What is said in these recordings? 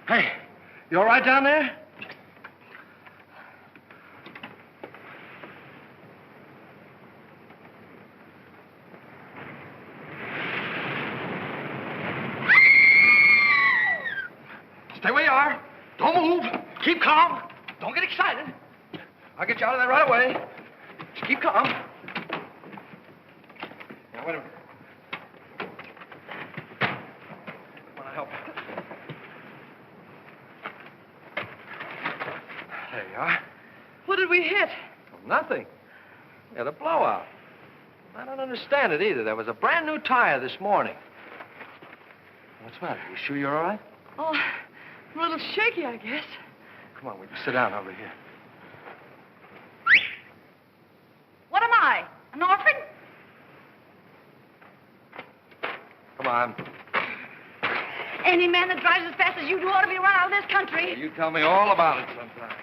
Hey, you all right down there? Stay where you are. Don't move. Keep calm. Don't get excited. I'll get you out of there right away. Just keep calm. Now, wait a minute. Come on, I'll help you. There you are. What did we hit? Well, nothing. We had a blowout. I don't understand it either. There was a brand new tire this morning. What's the matter? You sure you're all right? Oh, I'm a little shaky, I guess. Come on, we can sit down over here. What am I? An orphan? Come on. Any man that drives as fast as you do ought to be run out of this country. You tell me all about it sometime.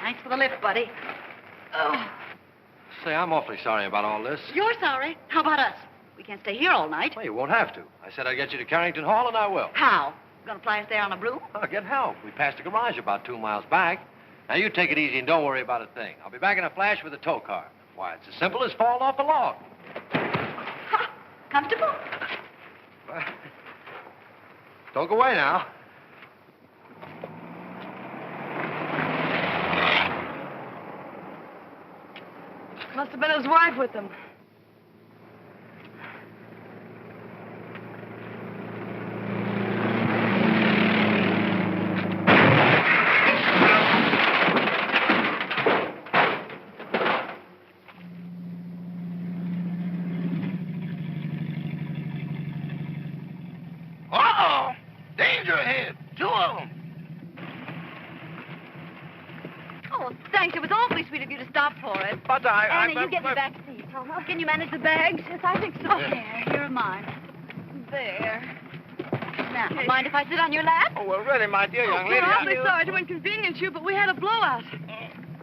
Thanks for the lift, buddy. Oh, Say, I'm awfully sorry about all this. you're sorry. How about us? We can't stay here all night. Well, you won't have to. I said I'd get you to Carrington Hall, and I will. How? Gonna fly us there on a broom? I'll get help. We passed the garage about 2 miles back. Now, you take it easy and don't worry about a thing. I'll be back in a flash with a tow car. Why, it's as simple as falling off a log. Ha! Comfortable? Well, don't go away now. Must have been his wife with him. Uh-oh! Danger ahead. 2 of them. Oh, thanks. It was awfully sweet of you to stop for it. But Anna, you get me back seat. Can you manage the bags? Yes, I think so. There, here are mine. There. Now, mind if I sit on your lap? Oh, well, really, my dear young lady. We're awfully sorry to inconvenience you, but we had a blowout.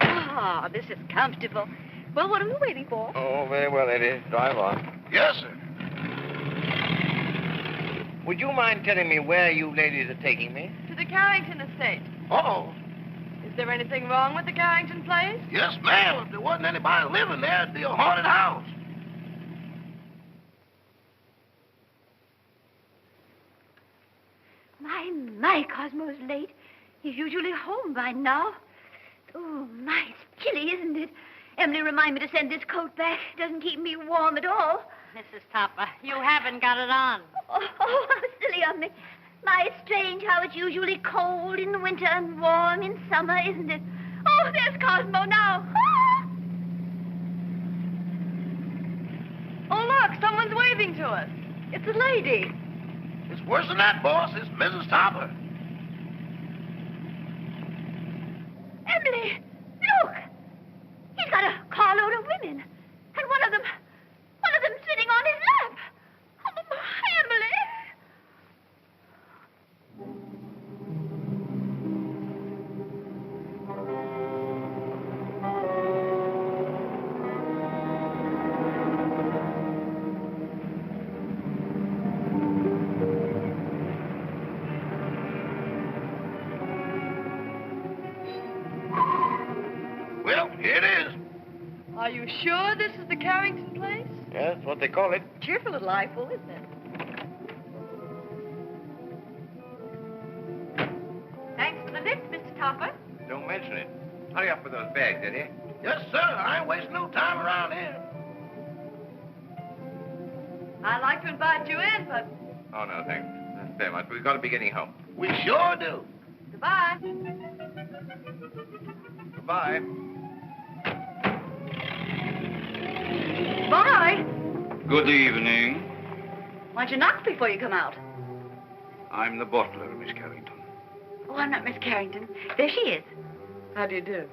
Ah, this is comfortable. Well, what are we waiting for? Oh, very well, Eddie. Drive on. Yes, sir. Would you mind telling me where you ladies are taking me? To the Carrington estate. Uh-oh. Is there anything wrong with the Carrington place? Yes, ma'am. If there wasn't anybody living there, it'd be a haunted house. My, Cosmo's late. He's usually home by now. Oh, my, it's chilly, isn't it? Emily, remind me to send this coat back. It doesn't keep me warm at all. Mrs. Topper, you haven't got it on. Oh, how silly of me. My, it's strange how it's usually cold in the winter and warm in summer, isn't it? Oh, there's Cosmo now. Ah! Oh, look, someone's waving to us. It's a lady. It's worse than that, boss. It's Mrs. Topper. Emily, look. He's got a carload of women. And one of them sitting on his lap. Oh, my, Emily. Well, here it is. Are you sure this is the Carrington place? Yeah, that's what they call it. Cheerful little eyeful, isn't it? Thanks for the lift, Mr. Topper. Don't mention it. Hurry up with those bags, Eddie. Yes, sir. I ain't wasting no time around here. I'd like to invite you in, but Oh, no, thanks. That's very much. We've got to be getting home. We sure do. goodbye. Goodbye. Bye. Good evening. Why don't you knock before you come out? I'm the butler, Miss Carrington. Oh, I'm not Miss Carrington. There she is. How do you do?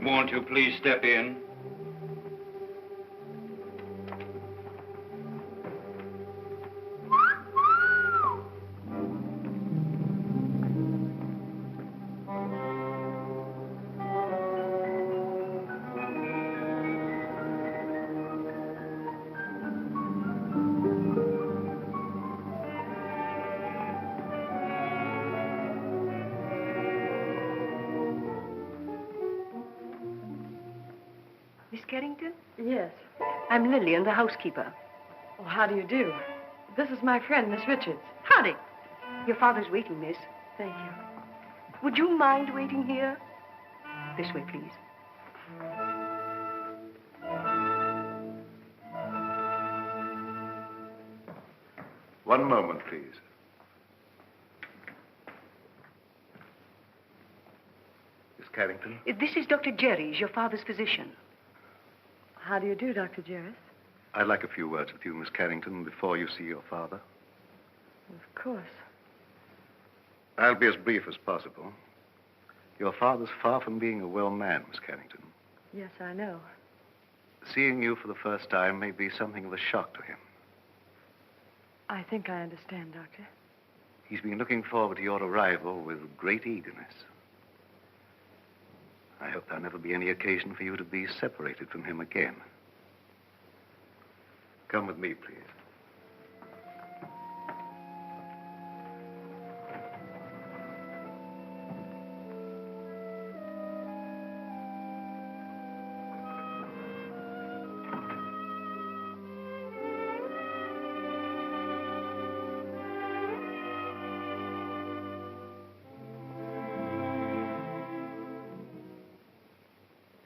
Won't you please step in? Carrington? Yes. I'm Lillian, the housekeeper. Oh, how do you do? This is my friend, Miss Richards. Howdy. Your father's waiting, miss. Thank you. Would you mind waiting here? This way, please. One moment, please. Miss Carrington? This is Dr. Jerry's, your father's physician. How do you do, Dr. Jarvis? I'd like a few words with you, Miss Carrington, before you see your father. Of course. I'll be as brief as possible. Your father's far from being a well man, Miss Carrington. Yes, I know. Seeing you for the first time may be something of a shock to him. I think I understand, Doctor. He's been looking forward to your arrival with great eagerness. I hope there'll never be any occasion for you to be separated from him again. Come with me, please.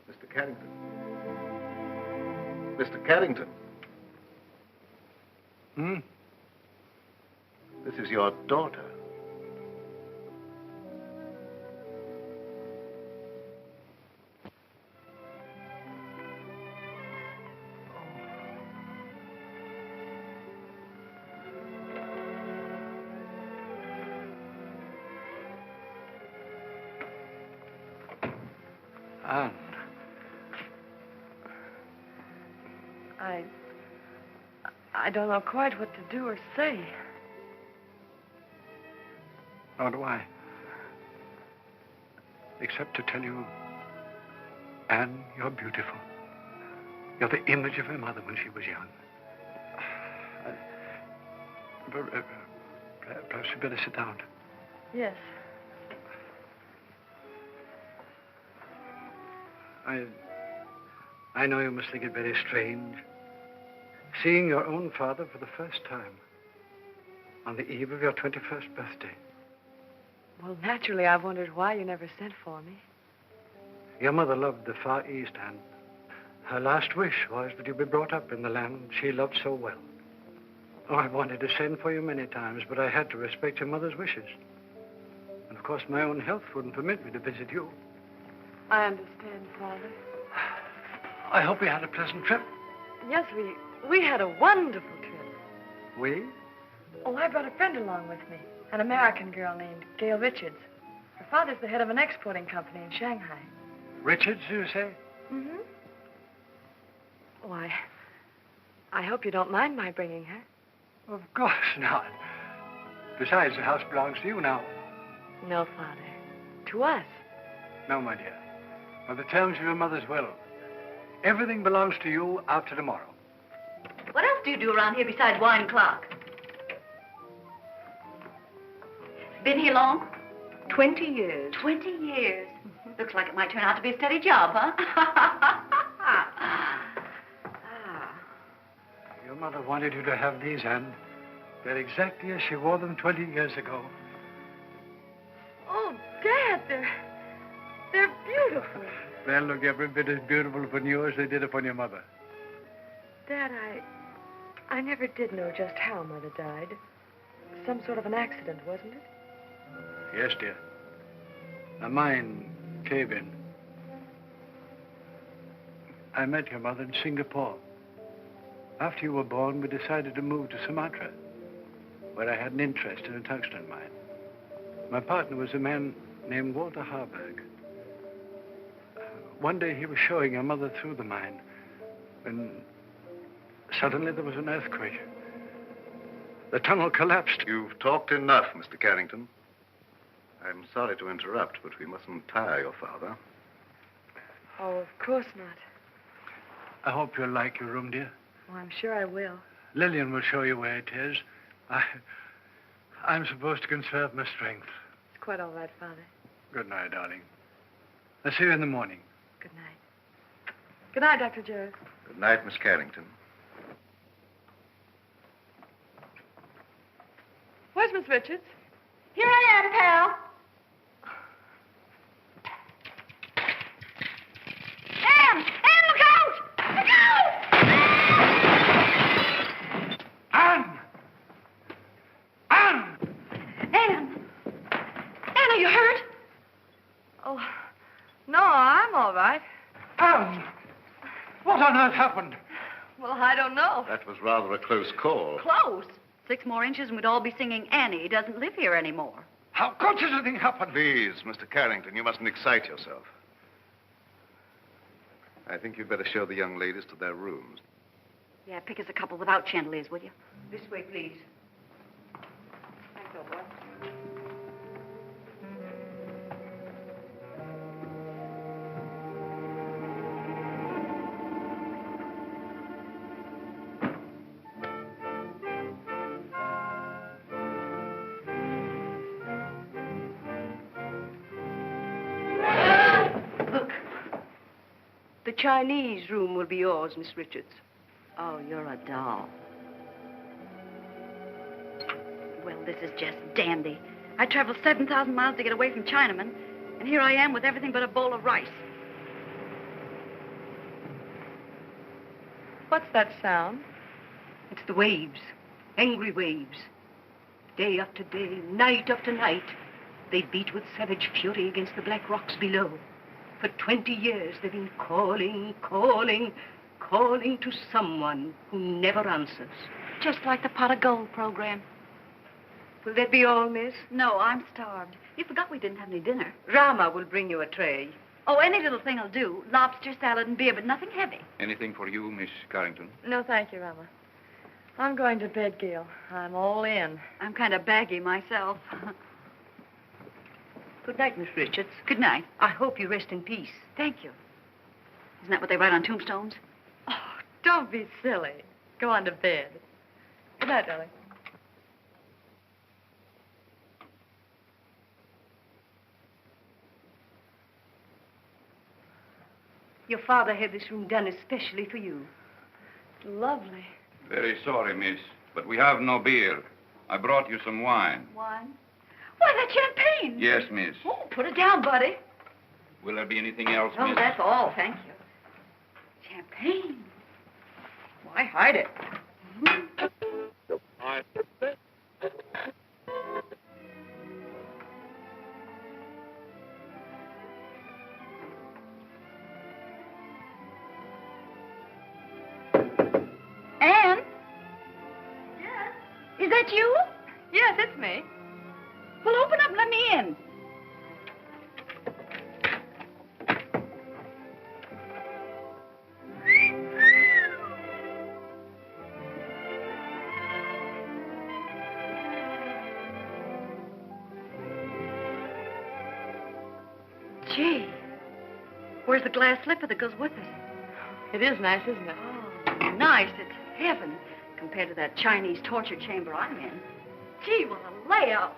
Mr. Carrington. Mr. Carrington. This is your daughter. Anne. I don't know quite what to do or say. Nor do I. Except to tell you, Anne, you're beautiful. You're the image of her mother when she was young. Perhaps you'd better sit down. Yes. I know you must think it very strange, seeing your own father for the first time on the eve of your 21st birthday. Well, naturally, I've wondered why you never sent for me. Your mother loved the Far East, and her last wish was that you be brought up in the land she loved so well. Oh, I wanted to send for you many times, but I had to respect your mother's wishes. And, of course, my own health wouldn't permit me to visit you. I understand, Father. I hope you had a pleasant trip. Yes, we had a wonderful trip. We? Oh, I brought a friend along with me, an American girl named Gail Richards. Her father's the head of an exporting company in Shanghai. Richards, you say? Mm-hmm. Why, I hope you don't mind my bringing her. Of course not. Besides, the house belongs to you now. No, Father. To us. No, my dear. On the terms of your mother's will. Everything belongs to you after tomorrow. What else do you do around here besides wine clock? Been here long? 20 years. 20 years. Looks like it might turn out to be a steady job, huh? Your mother wanted you to have these, Anne. They're exactly as she wore them 20 years ago. Oh, Dad, they're beautiful. They'll look every bit as beautiful upon you as they did upon your mother. Dad, I never did know just how Mother died. Some sort of an accident, wasn't it? Yes, dear. A mine cave in. I met your mother in Singapore. After you were born, we decided to move to Sumatra, where I had an interest in a tungsten mine. My partner was a man named Walter Harburg. One day he was showing your mother through the mine when suddenly there was an earthquake. The tunnel collapsed. You've talked enough, Mr. Carrington. I'm sorry to interrupt, but we mustn't tire your father. Oh, of course not. I hope you'll like your room, dear. Oh, I'm sure I will. Lillian will show you where it is. I'm supposed to conserve my strength. It's quite all right, Father. Good night, darling. I'll see you in the morning. Good night. Good night, Dr. Jarvis. Good night, Miss Carrington. Where's Miss Richards? Here I am, pal. Anne! Anne, look out! Look out! Anne! Anne! Anne! Anne, are you hurt? Oh, no, I'm all right. Anne! What on earth happened? Well, I don't know. That was rather a close call. Close. 6 more inches and we'd all be singing Annie doesn't live here anymore. How could such a thing happen? Please, Mr. Carrington, you mustn't excite yourself. I think you'd better show the young ladies to their rooms. Yeah, pick us a couple without chandeliers, will you? This way, please. Thanks, old boy. The Chinese room will be yours, Miss Richards. Oh, you're a doll. Well, this is just dandy. I traveled 7,000 miles to get away from Chinamen, and here I am with everything but a bowl of rice. What's that sound? It's the waves, angry waves. Day after day, night after night, they beat with savage fury against the black rocks below. For 20 years, they've been calling, calling, calling to someone who never answers. Just like the pot of gold program. Will that be all, miss? No, I'm starved. You forgot we didn't have any dinner. Rama will bring you a tray. Oh, any little thing will do. Lobster, salad, and beer, but nothing heavy. Anything for you, Miss Carrington? No, thank you, Rama. I'm going to bed, Gail. I'm all in. I'm kind of baggy myself. Good night, Miss Richards. Good night. I hope you rest in peace. Thank you. Isn't that what they write on tombstones? Oh, don't be silly. Go on to bed. Good night, darling. Your father had this room done especially for you. Lovely. Very sorry, miss, but we have no beer. I brought you some wine. Wine? Why, that's champagne. Yes, miss. Oh, put it down, buddy. Will there be anything else, Oh, miss? that's all, thank you. Champagne. Why hide it? Anne? Yes? Is that you? Yes, it's me. Well, open up and let me in. Gee, where's the glass slipper that goes with it? It is nice, isn't it? Oh, nice. It's heaven compared to that Chinese torture chamber I'm in. Gee, what a layout.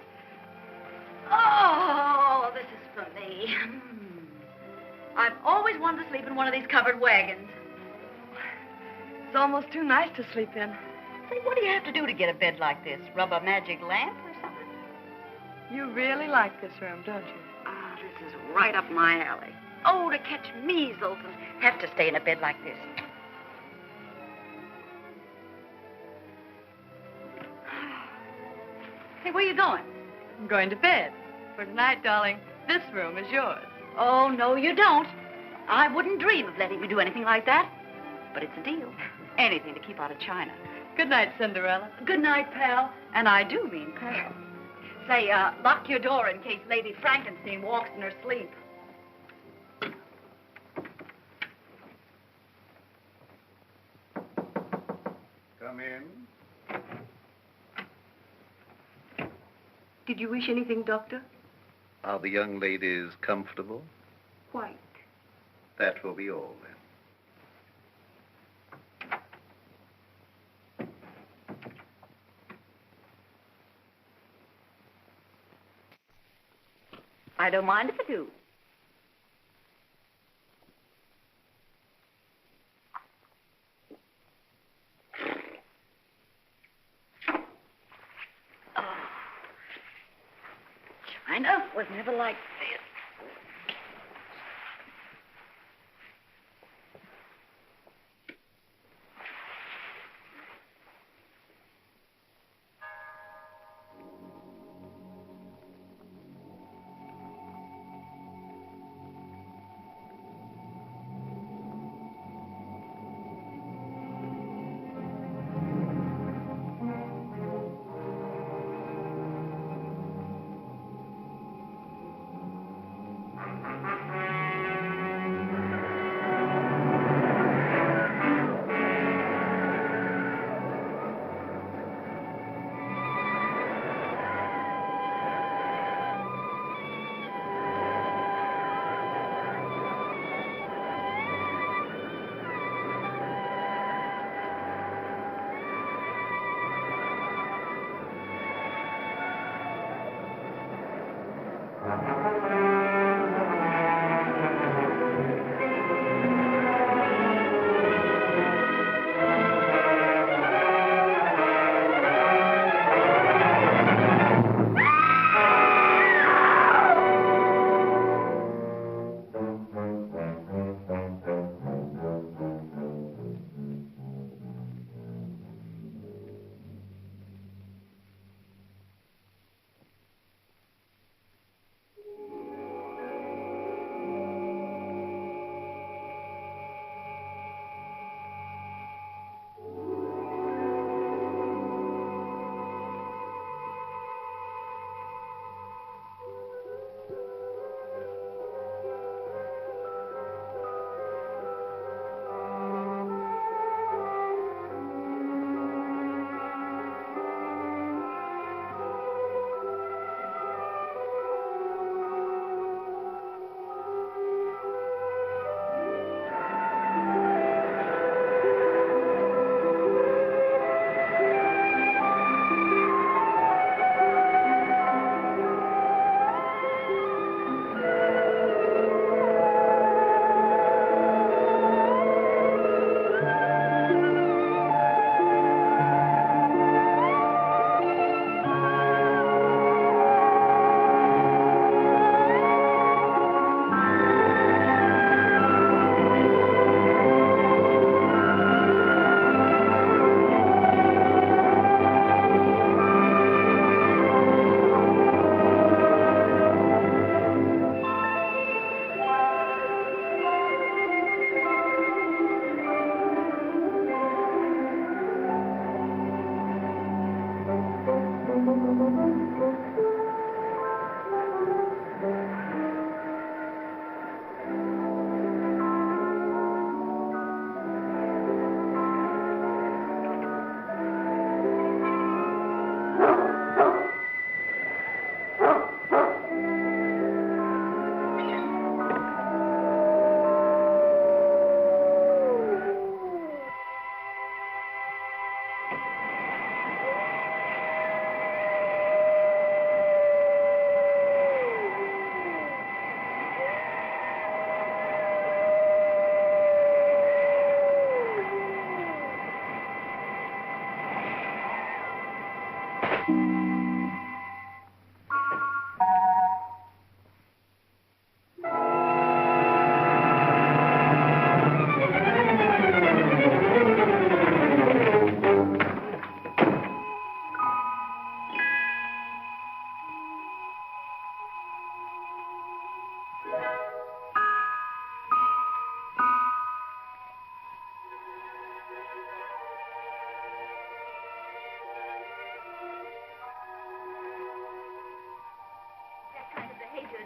Oh, this is for me. I've always wanted to sleep in one of these covered wagons. It's almost too nice to sleep in. Say, what do you have to do to get a bed like this? Rub a magic lamp or something? You really like this room, don't you? Ah, this is right up my alley. Oh, to catch measles and have to stay in a bed like this. Hey, where you going? I'm going to bed. For tonight, darling, this room is yours. Oh, no, you don't. I wouldn't dream of letting you do anything like that. But it's a deal. Anything to keep out of China. Good night, Cinderella. Good night, pal. And I do mean pal. Say, lock your door in case Lady Frankenstein walks in her sleep. Come in. Did you wish anything, Doctor? Are the young ladies comfortable? Quite. That will be all, then. I don't mind if I do. China was never like this.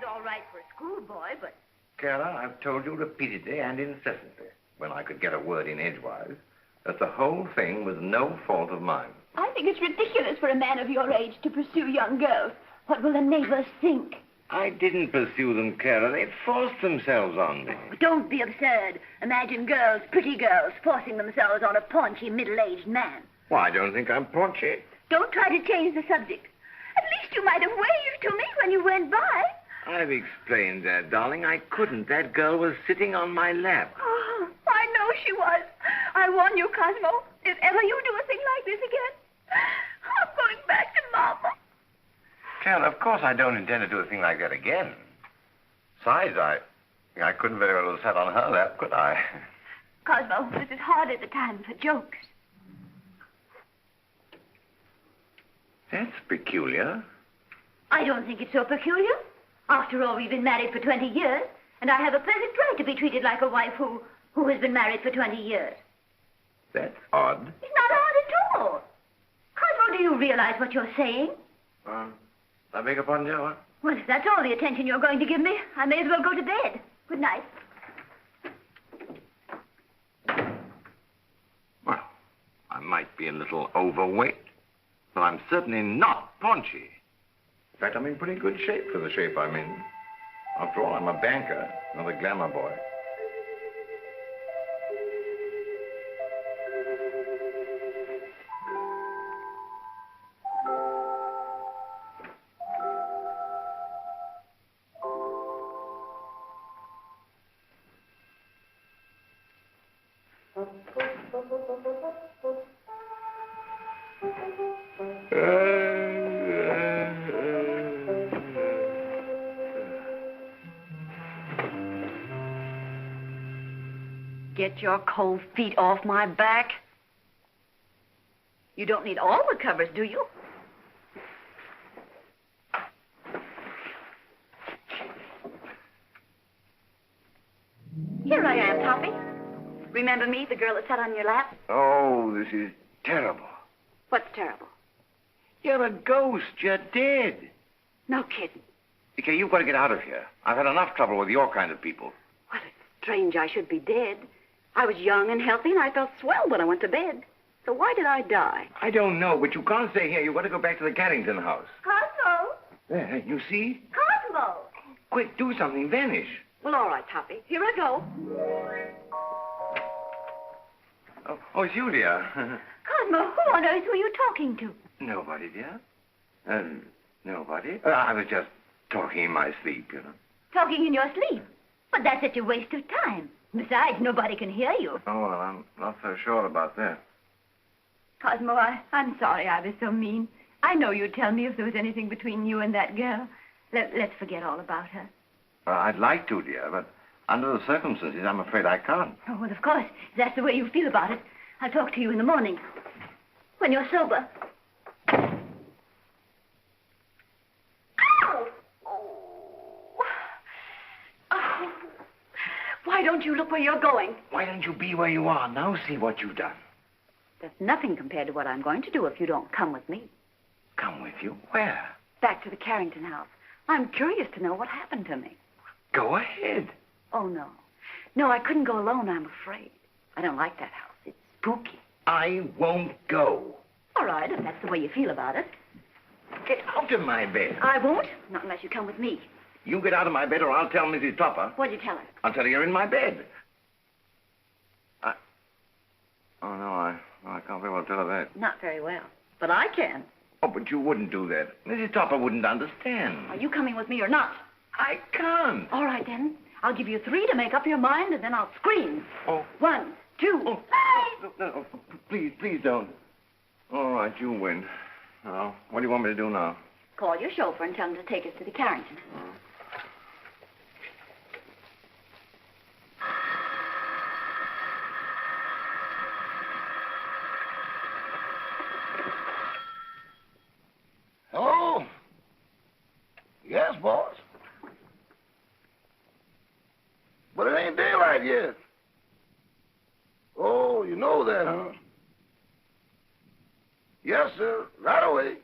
All right for a schoolboy, but... Kara, I've told you repeatedly and incessantly, when I could get a word in edgewise, that the whole thing was no fault of mine. I think it's ridiculous for a man of your age to pursue young girls. What will the neighbors think? I didn't pursue them, Kara. They forced themselves on me. Oh, don't be absurd. Imagine girls, pretty girls, forcing themselves on a paunchy, middle-aged man. Well, I don't think I'm paunchy. Don't try to change the subject. At least you might have waved to me when you went by. I've explained that, darling. I couldn't. That girl was sitting on my lap. Oh, I know she was. I warn you, Cosmo, if ever you do a thing like this again, I'm going back to Mama. Ken, of course I don't intend to do a thing like that again. Besides, I couldn't very well have sat on her lap, could I? Cosmo, this is hardly the time for jokes. That's peculiar. I don't think it's so peculiar. After all, we've been married for 20 years, and I have a perfect right to be treated like a wife who has been married for 20 years. That's odd. It's not odd at all. Cosmo, do you realize what you're saying? I beg your pardon, Joe? Well, if that's all the attention you're going to give me, I may as well go to bed. Good night. Well, I might be a little overweight, but I'm certainly not paunchy. In fact, I'm in pretty good shape for the shape I'm in. After all, I'm a banker, not a glamour boy. Get your cold feet off my back. You don't need all the covers, do you? Here I am, Toppy. Remember me, the girl that sat on your lap? Oh, this is terrible. What's terrible? You're a ghost. You're dead. No kidding. Okay, you've got to get out of here. I've had enough trouble with your kind of people. Well, it's strange I should be dead. I was young and healthy, and I felt swell when I went to bed. So why did I die? I don't know, but you can't stay here. You've got to go back to the Carrington house. Cosmo! There, you see? Cosmo! Quick, do something. Vanish. Well, all right, Toppy. Here I go. Oh, it's you, dear. Cosmo, who on earth were you talking to? Nobody, dear. Nobody. I was just talking in my sleep, you know. Talking in your sleep? But that's such a waste of time. Besides, nobody can hear you. Oh, well, I'm not so sure about that. Cosmo, I'm sorry I was so mean. I know you'd tell me if there was anything between you and that girl. Let's forget all about her. I'd like to, dear, but under the circumstances, I'm afraid I can't. Oh, well, of course. If that's the way you feel about it, I'll talk to you in the morning. When you're sober. Ow! Oh. Why don't you look where you're going? Why don't you be where you are? Now see what you've done. There's nothing compared to what I'm going to do if you don't come with me. Come with you? Where? Back to the Carrington house. I'm curious to know what happened to me. Go ahead. Oh, no. No, I couldn't go alone, I'm afraid. I don't like that house. It's spooky. I won't go. All right, if that's the way you feel about it. Get out of my bed. I won't, not unless you come with me. You get out of my bed or I'll tell Mrs. Topper. What'd you tell her? I'll tell her you're in my bed. Oh, no, I can't very well tell her that. Not very well. But I can. Oh, but you wouldn't do that. Mrs. Topper wouldn't understand. Are you coming with me or not? I can't. All right, then. I'll give you 3 to make up your mind, and then I'll scream. Oh. 1, 2. Oh, no, please don't. All right, you win. Now, what do you want me to do now? Call your chauffeur and tell him to take us to the Carrington. Hello? Yes, boss. But it ain't daylight yet. Oh, you know that, huh? Yes, sir. Right away.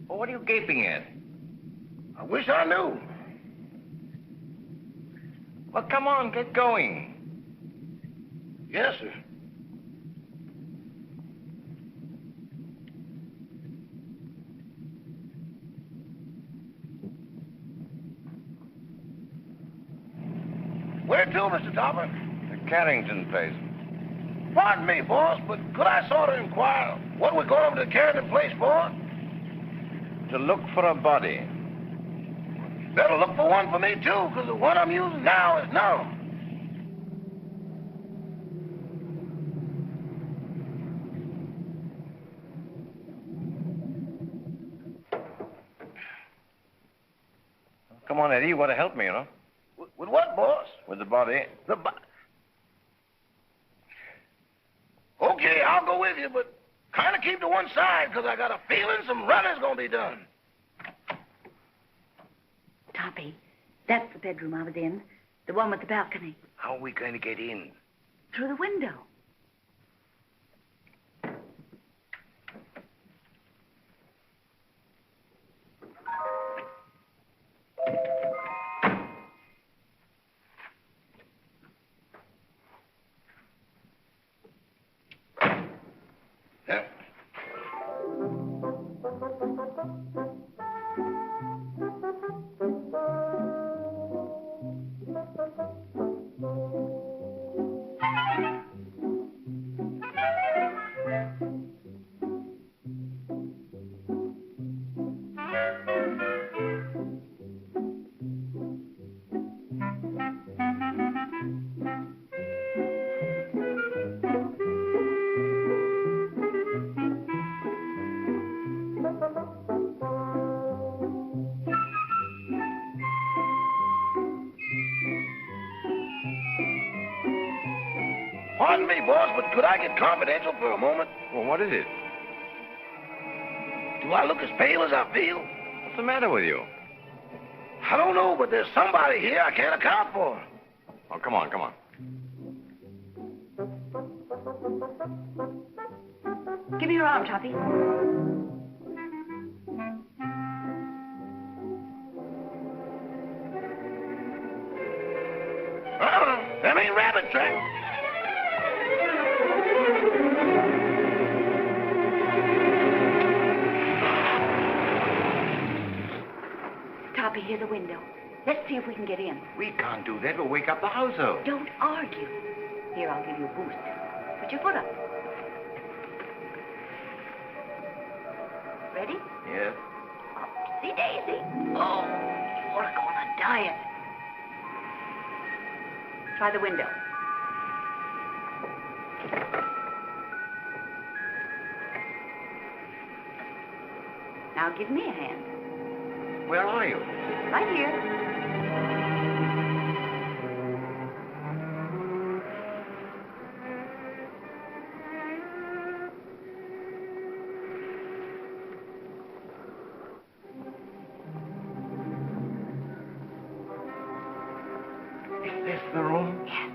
Oh, what are you gaping at? I wish I knew. Well, come on, get going. Yes, sir. Where to, Mr. Topper? The Carrington place. Pardon me, boss, but could I sort of inquire what we're going over to the Carrington place for? To look for a body. Better look for one for me, too, because the one I'm using now is no. Come on, Eddie. You want to help me, you know? With what, boss? With the body. Okay, I'll go with you, but kind of keep to one side, because I got a feeling some running's going to be done. Toppy, that's the bedroom I was in. The one with the balcony. How are we going to get in? Through the window. Yeah. Pardon me, boss, but could I get confidential for a moment? Well, what is it? Do I look as pale as I feel? What's the matter with you? I don't know, but there's somebody here I can't account for. Oh, come on, come on. Give me your arm, Toppy. Them ain't rabbit tracks. Toppy, here's a window. Let's see if we can get in. We can't do that. We'll wake up the household. Don't argue. Here, I'll give you a boost. Put your foot up. Ready? Yes. See, Daisy. Oh, you're going to diet. Try the window. Now give me a hand. Where are you? Right here. Is this the room? Yes.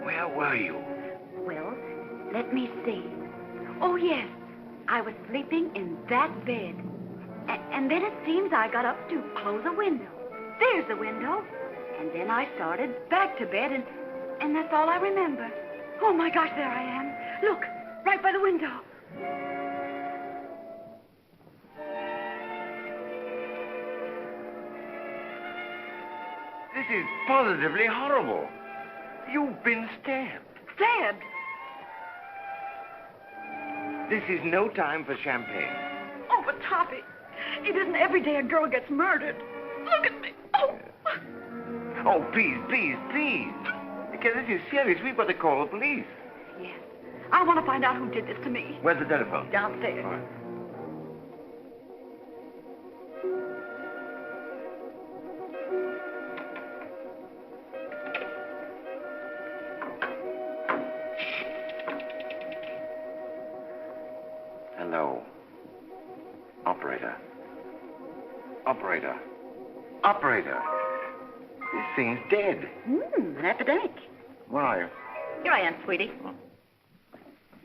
Where were you? Well, let me see. Oh, yes. I was sleeping in that bed. And then it seems I got up to close a window. There's the window. And then I started back to bed, and that's all I remember. Oh, my gosh, there I am. Look, right by the window. This is positively horrible. You've been stabbed. Stabbed? This is no time for champagne. Oh, but Toppy, it isn't every day a girl gets murdered. Look at me. Oh. Oh, please, please, please. Because this is serious. We've got to call the police. Yes. I want to find out who did this to me. Where's the telephone? Downstairs. All right. Hello. Operator. Operator. Operator. This thing's dead. An epidemic. Where are you? Here I am, sweetie.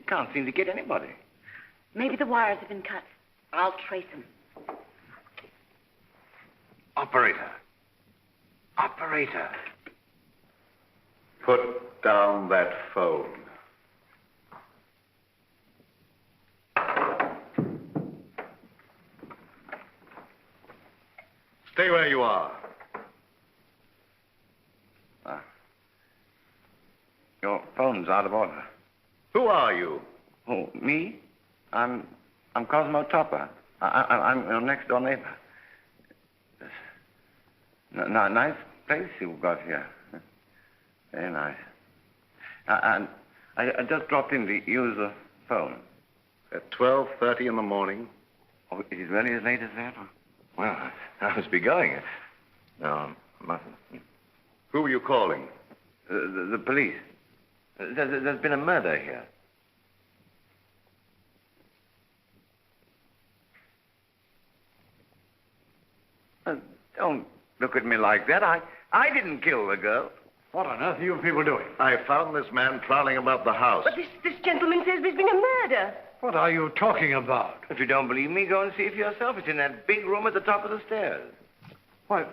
Can't seem to get anybody. Maybe the wires have been cut. I'll trace them. Operator. Operator. Put down that phone. Stay where you are. Your phone's out of order. Who are you? Oh, me? I'm Cosmo Topper. I'm your next door neighbor. Nice place you've got here. Very nice. And I just dropped in to use the phone. At 12:30 in the morning? Oh, is it really as late as that? Well, I must be going. No, mustn't. Who were you calling? The police. There's been a murder here. Don't look at me like that. I didn't kill the girl. What on earth are you people doing? I found this man prowling about the house. But this gentleman says there's been a murder. What are you talking about? If you don't believe me, go and see for yourself. It's in that big room at the top of the stairs. Why,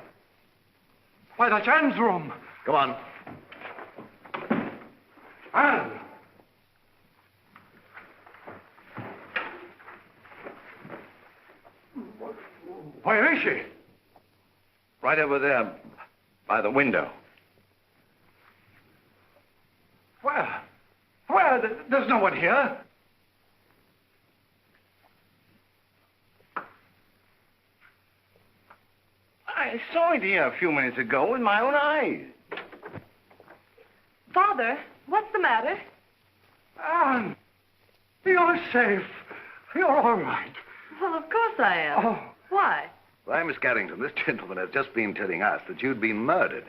that's Anne's room. Come on. Anne! Where is she? Right over there, by the window. Where? There's no one here. I saw it here a few minutes ago with my own eyes. Father, what's the matter? Anne, you're safe. You're all right. Well, of course I am. Oh. Why? Why, Miss Carrington, this gentleman has just been telling us that you'd been murdered.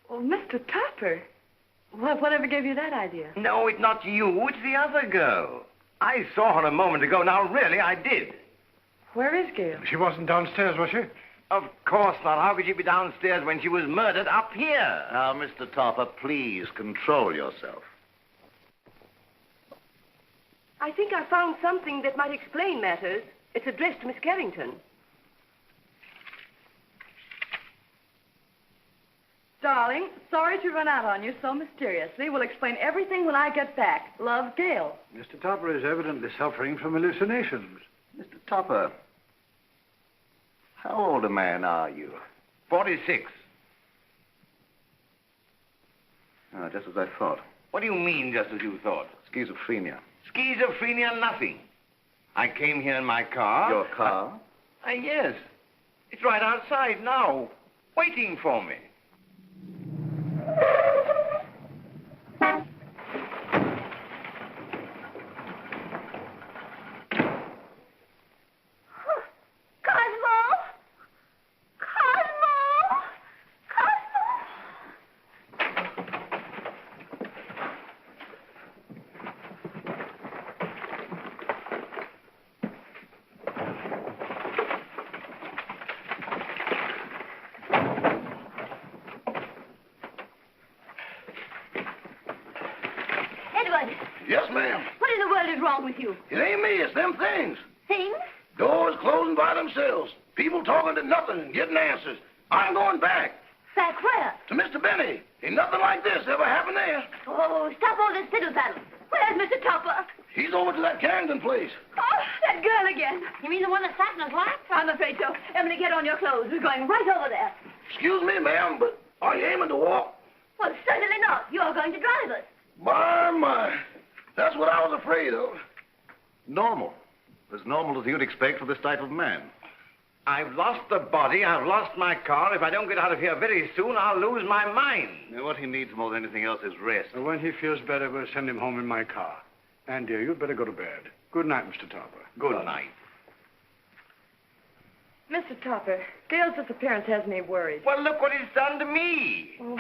Well, Mr. Topper. Whatever gave you that idea? No, it's not you. It's the other girl. I saw her a moment ago. Now, really, I did. Where is Gail? She wasn't downstairs, was she? Of course not. How could she be downstairs when she was murdered up here? Now, Mr. Topper, please control yourself. I think I found something that might explain matters. It's addressed to Miss Carrington. Darling, sorry to run out on you so mysteriously. We'll explain everything when I get back. Love, Gail. Mr. Topper is evidently suffering from hallucinations. Mr. Topper, how old a man are you? 46. Just as I thought. What do you mean, just as you thought? Schizophrenia. Schizophrenia, nothing. I came here in my car. Your car? Yes. It's right outside now, waiting for me. Yes, ma'am. What in the world is wrong with you? It ain't me, it's them things. Things? Doors closing by themselves. People talking to nothing and getting answers. I'm going back. Back where? To Mr. Benny. Ain't nothing like this ever happened there. Oh, stop all this fiddle-faddle. Where's Mr. Topper? He's over to that Carrington place. Oh, that girl again. You mean the one that sat in his lap? I'm afraid so. Emily, get on your clothes. We're going right over there. Excuse me, ma'am, but are you aiming to walk? Well, certainly not. You're going to drive us. My. That's what I was afraid of. Normal. As normal as you'd expect for this type of man. I've lost the body. I've lost my car. If I don't get out of here very soon, I'll lose my mind. What he needs more than anything else is rest. When he feels better, we'll send him home in my car. And, dear, you'd better go to bed. Good night, Mr. Topper. Good night. Mr. Topper, Gail's disappearance has me worried. Well, look what it's done to me. Oh,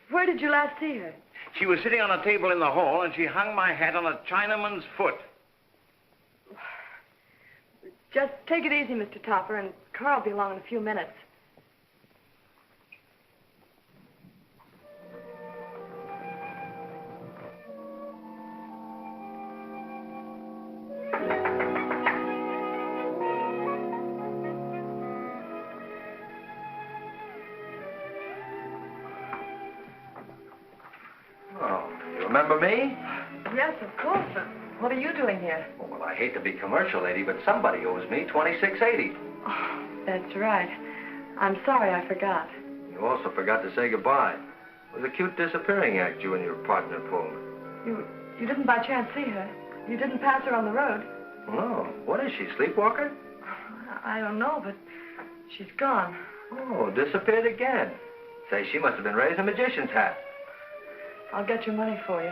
where did you last see her? She was sitting on a table in the hall, and she hung my hat on a Chinaman's foot. Just take it easy, Mr. Topper, and Carl will be along in a few minutes. Oh, you remember me? Yes, of course. What are you doing here? Well, I hate to be commercial, lady, but somebody owes me $26.80. Oh, that's right. I'm sorry I forgot. You also forgot to say goodbye. It was a cute disappearing act you and your partner pulled. You didn't by chance see her? You didn't pass her on the road? No. What is she, sleepwalker? I don't know, but she's gone. Oh, disappeared again. Say, she must have been raised in a magician's hat. I'll get your money for you.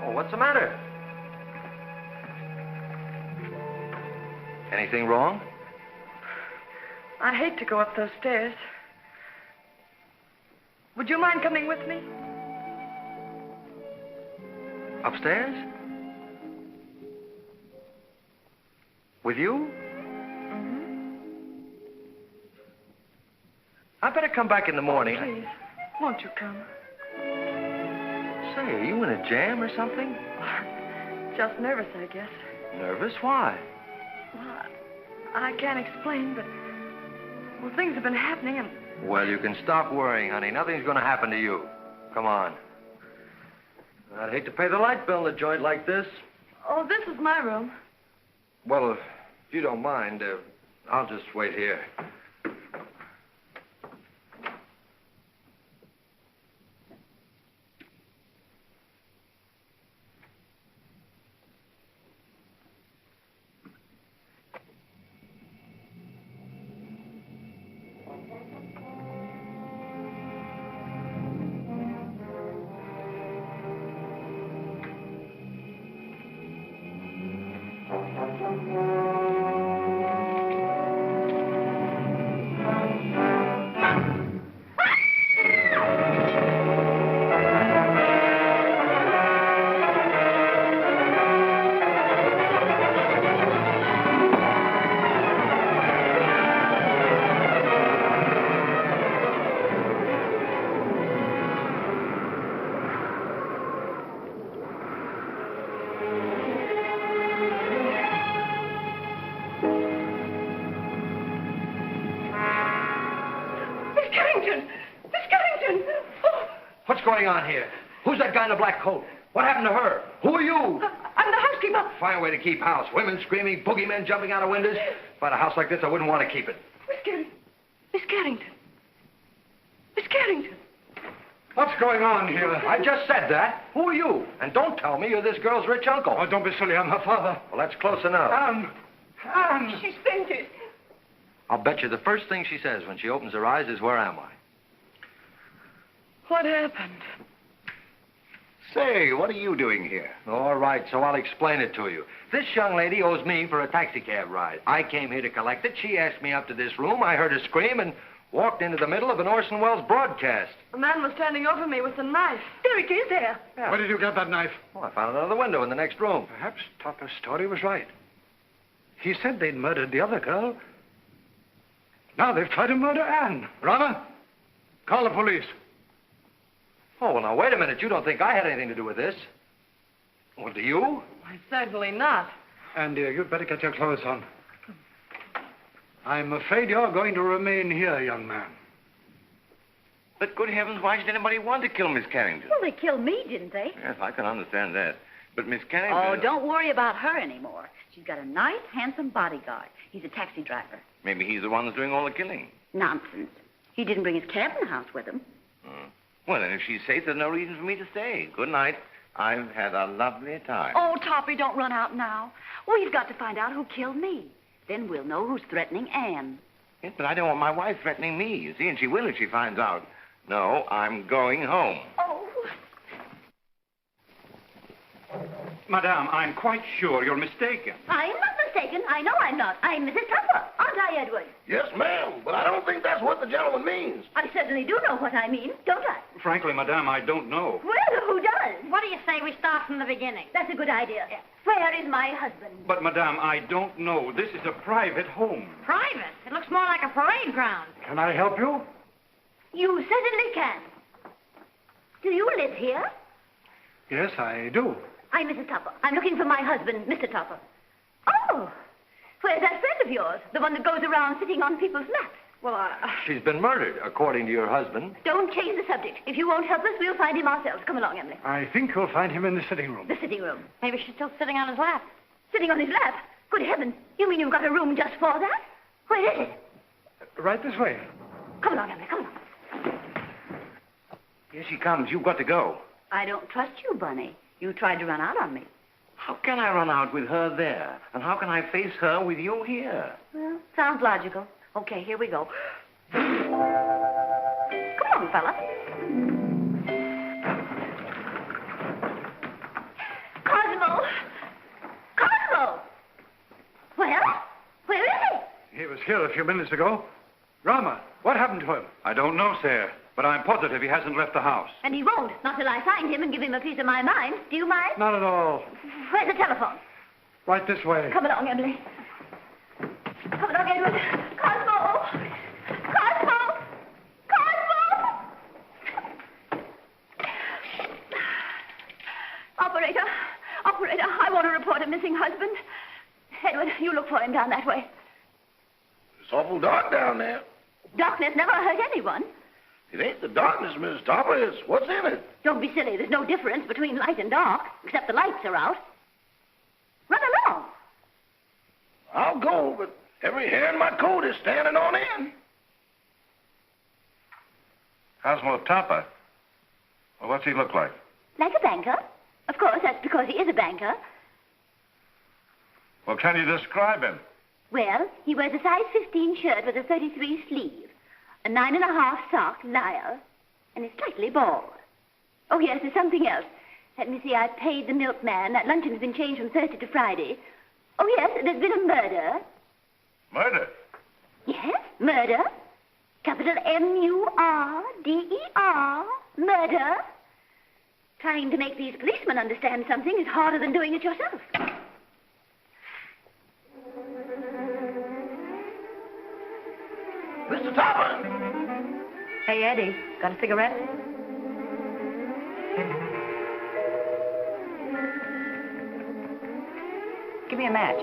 Oh, what's the matter? Anything wrong? I hate to go up those stairs. Would you mind coming with me? Upstairs? With you? Mm-hmm. I better come back in the morning. Oh, please, won't you come? Say, are you in a jam or something? Just nervous, I guess. Nervous? Why? Well, I can't explain, but... Well, things have been happening and... Well, you can stop worrying, honey. Nothing's going to happen to you. Come on. I'd hate to pay the light bill in a joint like this. Oh, this is my room. Well, if you don't mind, I'll just wait here. What's going on here? Who's that guy in the black coat? What happened to her? Who are you? I'm the housekeeper. Fine way to keep house. Women screaming, boogeymen jumping out of windows. If I had a house like this, I wouldn't want to keep it. Miss Carrington. Miss Carrington. What's going on here? I just said that. Who are you? And don't tell me you're this girl's rich uncle. Oh, don't be silly. I'm her father. Well, that's close enough. Anne. She's fainted. I'll bet you the first thing she says when she opens her eyes is, "Where am I?" What happened? Say, what are you doing here? All right, so I'll explain it to you. This young lady owes me for a taxicab ride. I came here to collect it. She asked me up to this room. I heard her scream and walked into the middle of an Orson Welles broadcast. A man was standing over me with a knife. There it is, there. Yeah. Where did you get that knife? Well, I found it under the window in the next room. Perhaps Topper's story was right. He said they'd murdered the other girl. Now they've tried to murder Anne. Rama, call the police. Oh, well, now, wait a minute. You don't think I had anything to do with this? Well, do you? Why, certainly not. Anne, dear, you'd better get your clothes on. I'm afraid you're going to remain here, young man. But good heavens, why should anybody want to kill Miss Carrington? Well, they killed me, didn't they? Yes, I can understand that. But Miss Carrington... Oh, don't worry about her anymore. She's got a nice, handsome bodyguard. He's a taxi driver. Maybe he's the one that's doing all the killing. Nonsense. He didn't bring his cab in the house with him. Well, then, if she's safe, there's no reason for me to stay. Good night. I've had a lovely time. Oh, Toppy, don't run out now. We've got to find out who killed me. Then we'll know who's threatening Anne. Yes, but I don't want my wife threatening me, you see, and she will if she finds out. No, I'm going home. Oh. Madame, I'm quite sure you're mistaken. I am not mistaken. I know I'm not. I'm Mrs. Tupper, aren't I, Edward? Yes, ma'am, but I don't think that's what the gentleman means. I certainly do know what I mean, don't I? Frankly, Madame, I don't know. Well, who does? What do you say we start from the beginning? That's a good idea. Where is my husband? But, Madame, I don't know. This is a private home. Private? It looks more like a parade ground. Can I help you? You certainly can. Do you live here? Yes, I do. I'm Mrs. Tupper. I'm looking for my husband, Mr. Tupper. Oh, where's that friend of yours? The one that goes around sitting on people's laps? Well, She's been murdered, according to your husband. Don't change the subject. If you won't help us, we'll find him ourselves. Come along, Emily. I think you'll find him in the sitting room. The sitting room. Maybe she's still sitting on his lap. Sitting on his lap? Good heavens. You mean you've got a room just for that? Where is it? Right this way. Come along, Emily. Come along. Here she comes. You've got to go. I don't trust you, Bunny. You tried to run out on me. How can I run out with her there? And how can I face her with you here? Well, sounds logical. Okay, here we go. Come on, fella. Cosmo! Cosmo! Well, where is he? He was here a few minutes ago. Rama, what happened to him? I don't know, sir, but I'm positive he hasn't left the house. And he won't, not till I find him and give him a piece of my mind. Do you mind? Not at all. Where's the telephone? Right this way. Come along, Emily. Come along, Edward. Cosmo! Cosmo! Cosmo! Operator, I want to report a missing husband. Edward, you look for him down that way. It's awful dark down there. Darkness never hurt anyone. It ain't the darkness, Miss Topper. It's what's in it. Don't be silly. There's no difference between light and dark, except the lights are out. Run along. I'll go, but every hair in my coat is standing on end. Cosmo Topper? Well, what's he look like? Like a banker. Of course, that's because he is a banker. Well, can you describe him? Well, he wears a size 15 shirt with a 33 sleeve, a 9.5 sock lyre, and is slightly bald. Oh, yes, there's something else. Let me see, I paid the milkman. That luncheon's been changed from Thursday to Friday. Oh, yes, there's been a murder. Murder? Yes, murder. Capital M-U-R-D-E-R. Murder. Trying to make these policemen understand something is harder than doing it yourself. Mr. Topper! Hey, Eddie, got a cigarette? Give me a match.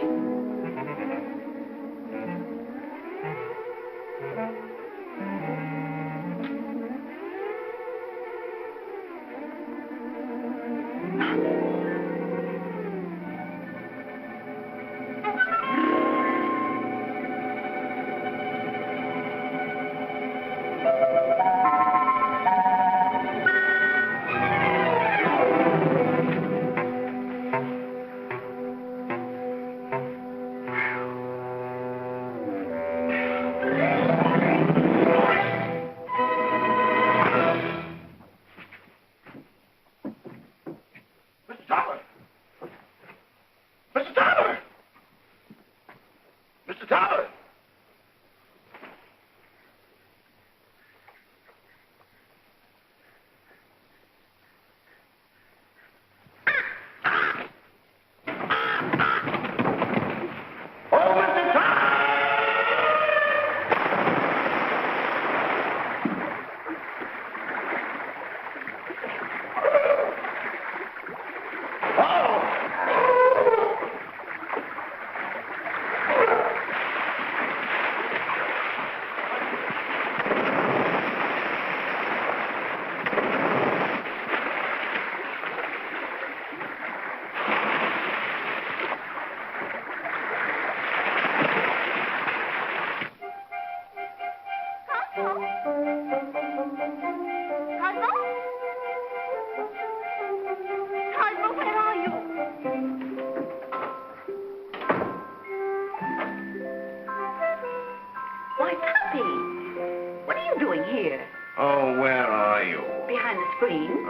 Why, Tuppy, what are you doing here? Oh, where are you? Behind the screen?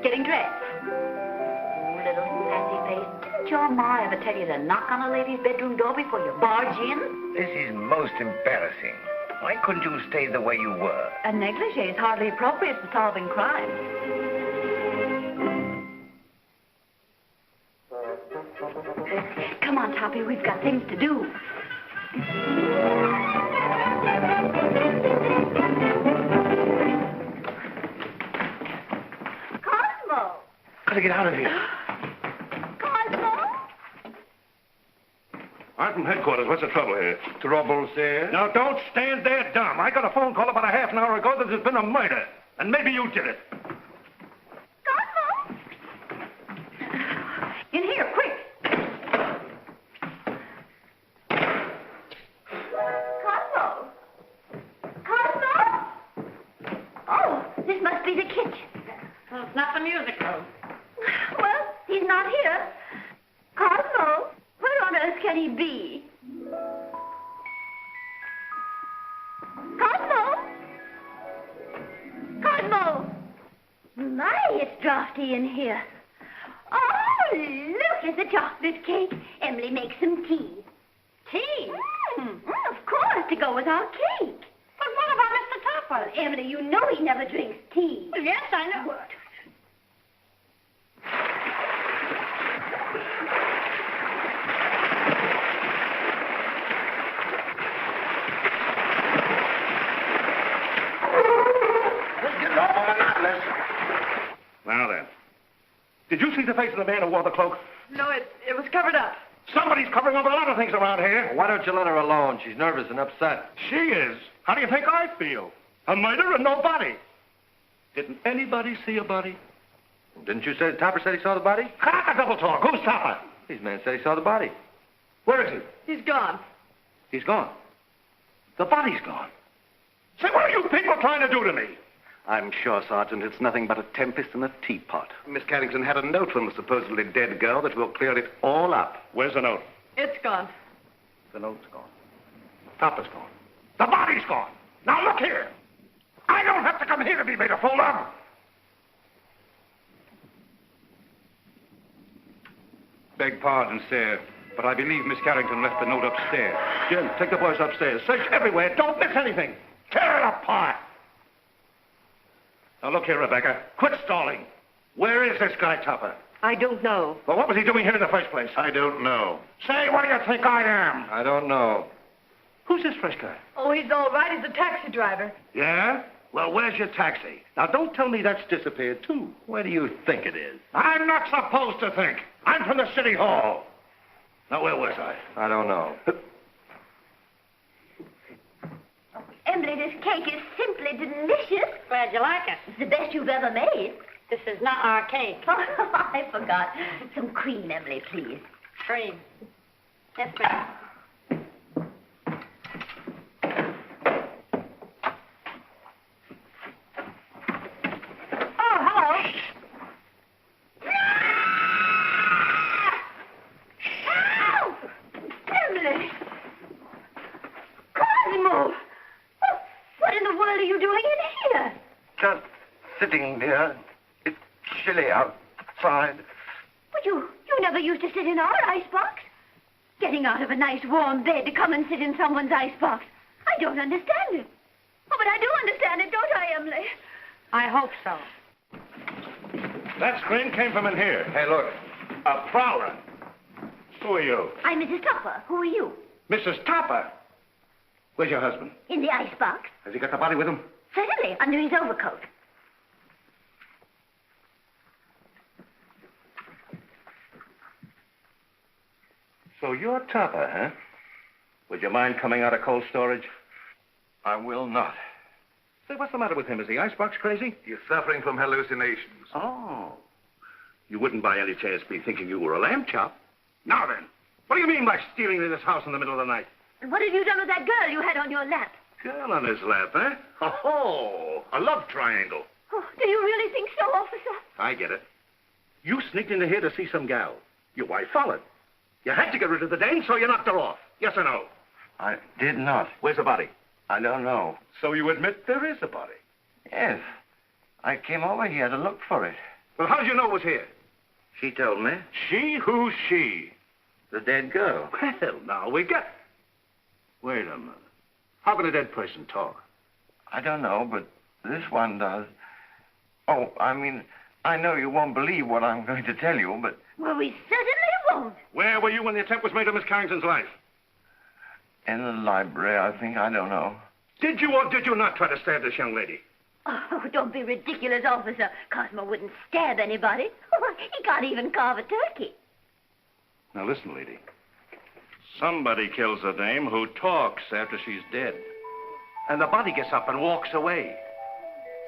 Getting dressed. Oh, little sassy face. Didn't your ma ever tell you to knock on a lady's bedroom door before you barge in? This is most embarrassing. Why couldn't you stay the way you were? A negligee is hardly appropriate for solving crime. Come on, Toppy, we've got things to do. Cosmo! Gotta get out of here. Cosmo! I'm from headquarters. What's the trouble here? Trouble, sir? Now, don't stand there dumb. I got a phone call about a half an hour ago that there's been a murder. And maybe you did it. Cosmo! In here, quick. Cosmo! Cosmo! Oh, this must be the kitchen. Well, it's not the music, though. Well, he's not here. Cosmo, where on earth can he be? Cosmo! Cosmo! My, it's drafty in here. Oh, look at the chocolate cake. Emily makes some tea. Tea? Of course, to go with our cake. But what about Mr. Topper? Emily, you know he never drinks tea. Well, yes, I know. What? Now then. Did you see the face of the man who wore the cloak? No, it was covered up. Somebody's covering up a lot of things around here. Why don't you let her alone? She's nervous and upset. She is. How do you think I feel? A murder and no body. Didn't anybody see a body? Didn't you say Topper said he saw the body? Cock a double talk. Who's Topper? These men said he saw the body. Where is he? He's gone. He's gone. The body's gone. Say, what are you people trying to do to me? I'm sure, Sergeant, it's nothing but a tempest in a teapot. Miss Carrington had a note from the supposedly dead girl that will clear it all up. Where's the note? It's gone. The note's gone. Topper's gone. The body's gone. Now look here. I don't have to come here to be made a fool of. Beg pardon, sir, but I believe Miss Carrington left the note upstairs. Jim, take the boys upstairs. Search everywhere. Don't miss anything. Tear it apart. Now, look here, Rebecca. Quit stalling. Where is this guy, Topper? I don't know. Well, what was he doing here in the first place? I don't know. Say, what do you think I am? I don't know. Who's this fresh guy? Oh, he's all right. He's a taxi driver. Yeah? Well, where's your taxi? Now, don't tell me that's disappeared, too. Where do you think it is? I'm not supposed to think. I'm from the city hall. Now, where was I? I don't know. Emily, this cake is simply delicious. Glad you like it. It's the best you've ever made. This is not our cake. I forgot. Some cream, Emily, please. Cream. Yes, ma'am. Oh, hello. Emily! Cosmo! What in the world are you doing in here? Just sitting here. It's chilly outside. But you never used to sit in our icebox. Getting out of a nice warm bed to come and sit in someone's icebox. I don't understand it. Oh, but I do understand it, don't I, Emily? I hope so. That scream came from in here. Hey, look. A prowler. Who are you? I'm Mrs. Topper. Who are you? Mrs. Topper. Where's your husband? In the icebox. Has he got the body with him? Certainly, under his overcoat. So you're Topper, huh? Would you mind coming out of cold storage? I will not. Say, what's the matter with him? Is the icebox crazy? He's suffering from hallucinations. Oh. You wouldn't by any chance be thinking you were a lamb chop? Now then, what do you mean by stealing into this house in the middle of the night? And what have you done with that girl you had on your lap? Girl on his lap, huh? Oh, a love triangle. Oh, do you really think so, officer? I get it. You sneaked into here to see some gal. Your wife followed. You had to get rid of the dame, so you knocked her off. Yes or no? I did not. Where's the body? I don't know. So you admit there is a body? Yes. I came over here to look for it. Well, how did you know it was here? She told me. She? Who's she? The dead girl. Well, now we got... Wait a minute. How can a dead person talk? I don't know, but this one does. Oh, I mean, I know you won't believe what I'm going to tell you, but... Well, we certainly won't. Where were you when the attempt was made on Miss Carrington's life? In the library, I think. I don't know. Did you or did you not try to stab this young lady? Oh, don't be ridiculous, officer. Cosmo wouldn't stab anybody. He can't even carve a turkey. Now, listen, lady. Somebody kills a dame who talks after she's dead. And the body gets up and walks away.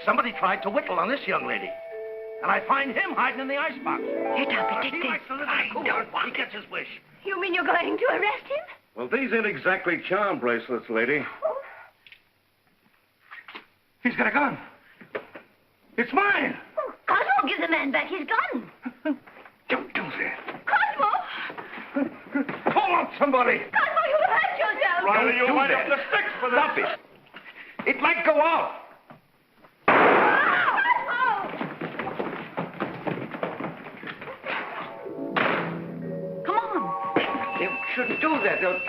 Somebody tried to whittle on this young lady. And I find him hiding in the icebox. Here, Toppy, take He likes to live in the cooler. He gets his wish. You mean you're going to arrest him? Well, these ain't exactly charm bracelets, lady. He's got a gun. It's mine. Oh, Cosmo, give the man back his gun. Don't do that. Cosmo! Call out somebody. Cosmo, you hurt yourself. Riley, you do might that. have the sticks for this. Stop it. It might go off. Come on. You shouldn't do that. Go.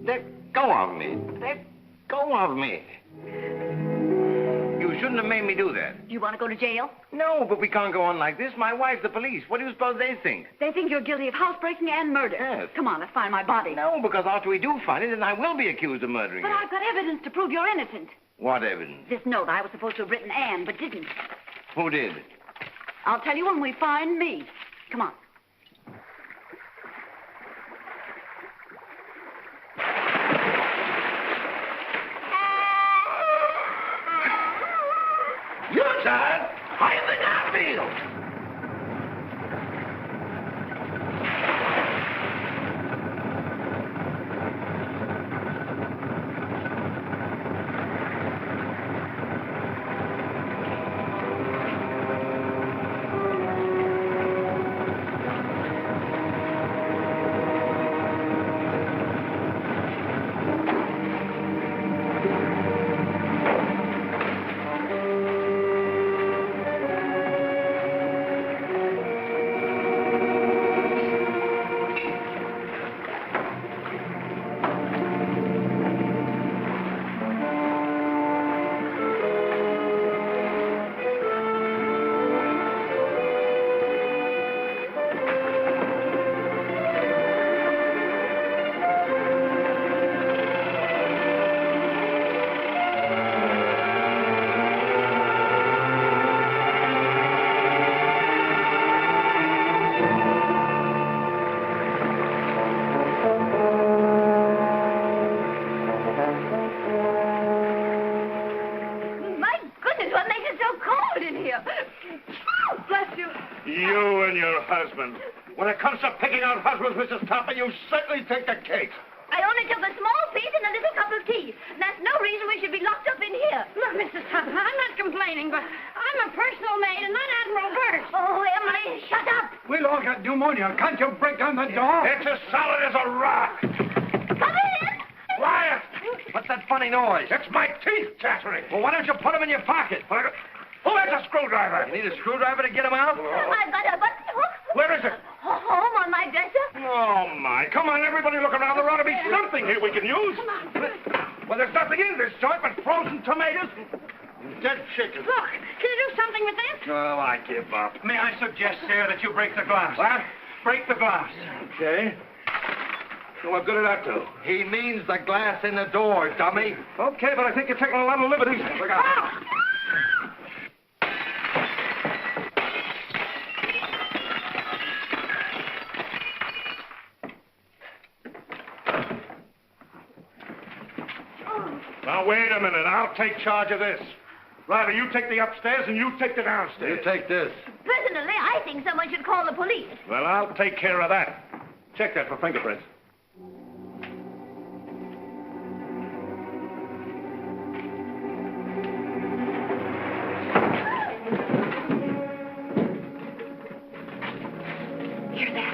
Let go of me. Let go of me. You shouldn't have made me do that. Do you want to go to jail? No, but we can't go on like this. My wife, the police. What do you suppose they think? They think you're guilty of housebreaking and murder. Yes. Come on, let's find my body. No, because after we do find it, then I will be accused of murdering But you. I've got evidence to prove you're innocent. What evidence? This note I was supposed to have written Anne, but didn't. Who did? I'll tell you when we find me. Come on. You're tired. How do you think I feel? My goodness, what makes it so cold in here? Oh, bless you. You and your husband. When it comes to picking out husbands, Mrs. Topper, you certainly take the cake. I only took a small piece and a little cup of tea. That's no reason we should be locked up in here. Look, Mrs. Tupper, I'm not complaining, but I'm a personal maid and not Admiral Byrd. Oh, Emily, shut up. We'll all get pneumonia. Can't you break down the door? It's as solid as a rock. Come in. Quiet! What's that funny noise? It's my teeth chattering. Well, why don't you put them in your pocket? Who has a screwdriver? You need a screwdriver to get them out? I've got a button hook. Where is it? Home on my dresser. Oh, my. Come on, everybody look around. There ought to be something here we can use. Well, there's nothing in this joint but frozen tomatoes and dead chicken. Look, can you do something with this? Oh, I give up. May I suggest, sir, that you break the glass? What? Break the glass. Okay. So what good did that do? He means the glass in the door, dummy. Okay, but I think you're taking a lot of liberties. Look out. Now, wait a minute. I'll take charge of this. Riley, you take the upstairs and you take the downstairs. You take this. Personally, I think someone should call the police. Well, I'll take care of that. Check that for fingerprints. Hear that?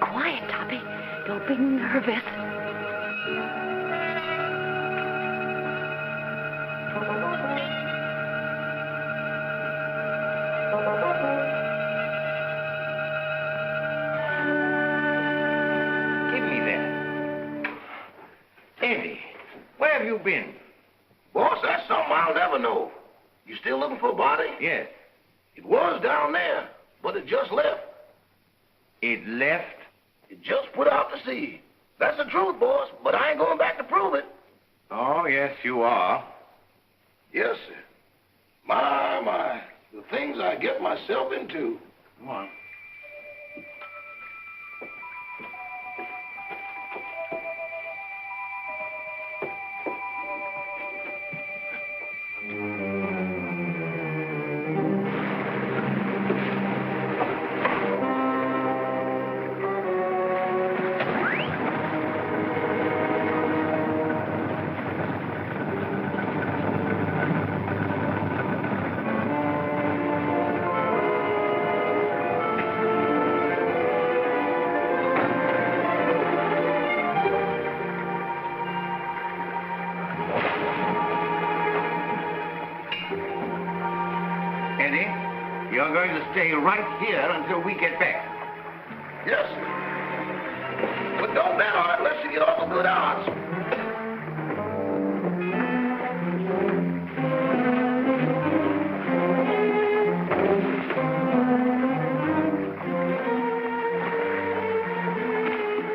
Quiet, Toppy. Don't be nervous. you been? Boss, that's something I'll never know. You still looking for a body? Yes. It was down there, but it just left. It left? It just put out to sea. That's the truth, boss, but I ain't going back to prove it. Oh, yes, you are. Yes, sir. My, the things I get myself into. Come on. You're going to stay right here until we get back. Yes, sir. But don't bet on it unless you get off a good odds.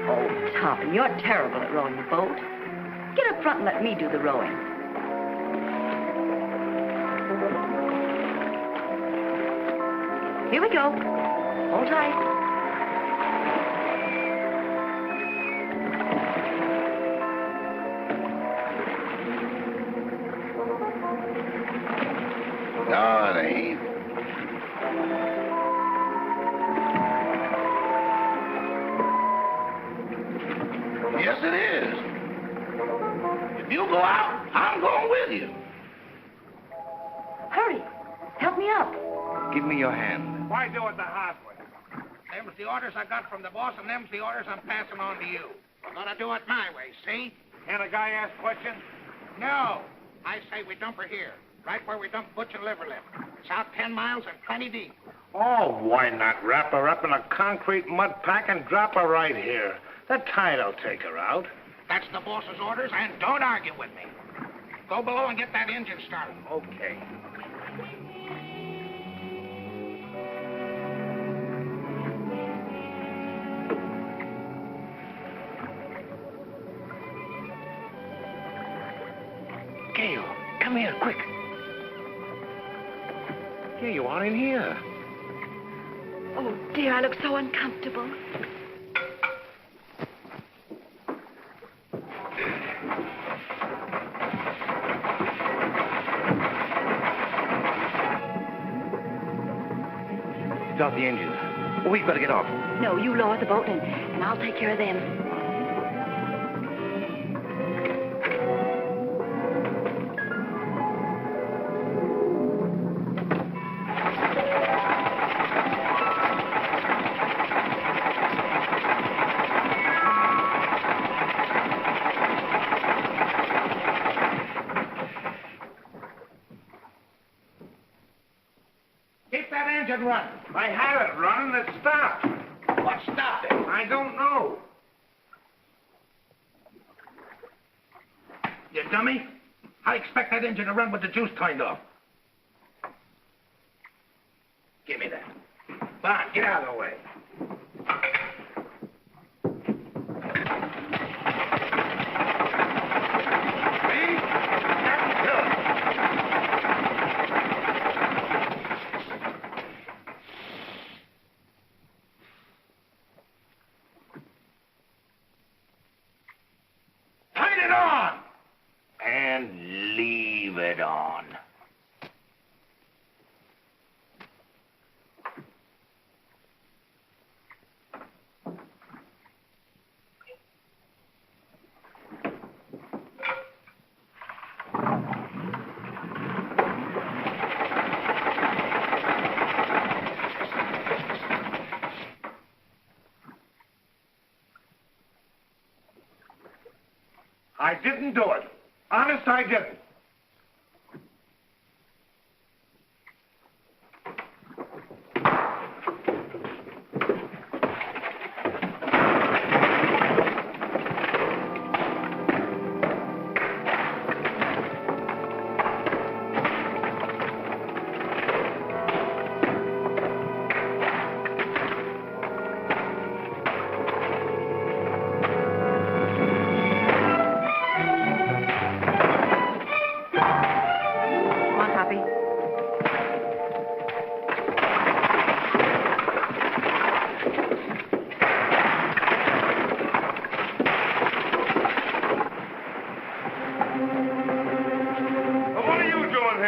Oh, Toppy, you're terrible at rowing a boat. Get up front and let me do the rowing. Here we go. Hold tight. No, it ain't. Yes, it is. If you go out, I'm going with you. Hurry. Help me up. Give me your hand. Why do it the hard way? Them's the orders I got from the boss, and them's the orders I'm passing on to you. We're gonna do it my way, see? Can a guy ask questions? No. I say we dump her here, right where we dump Butch and Liverlip. It's out 10 miles and plenty deep. Oh, why not wrap her up in a concrete mud pack and drop her right here? The tide'll take her out. That's the boss's orders, and don't argue with me. Go below and get that engine started. Okay. Gail, come here, quick. Here you are in here. Oh, dear, I look so uncomfortable. Start the engine. We've got to get off. No, you lower the boat and I'll take care of them. Run. I had it running. It stopped. What stopped it? I don't know. You dummy. I expect that engine to run with the juice turned off. Give me that. Bon, get out of the way. I didn't do it. Honest, I didn't.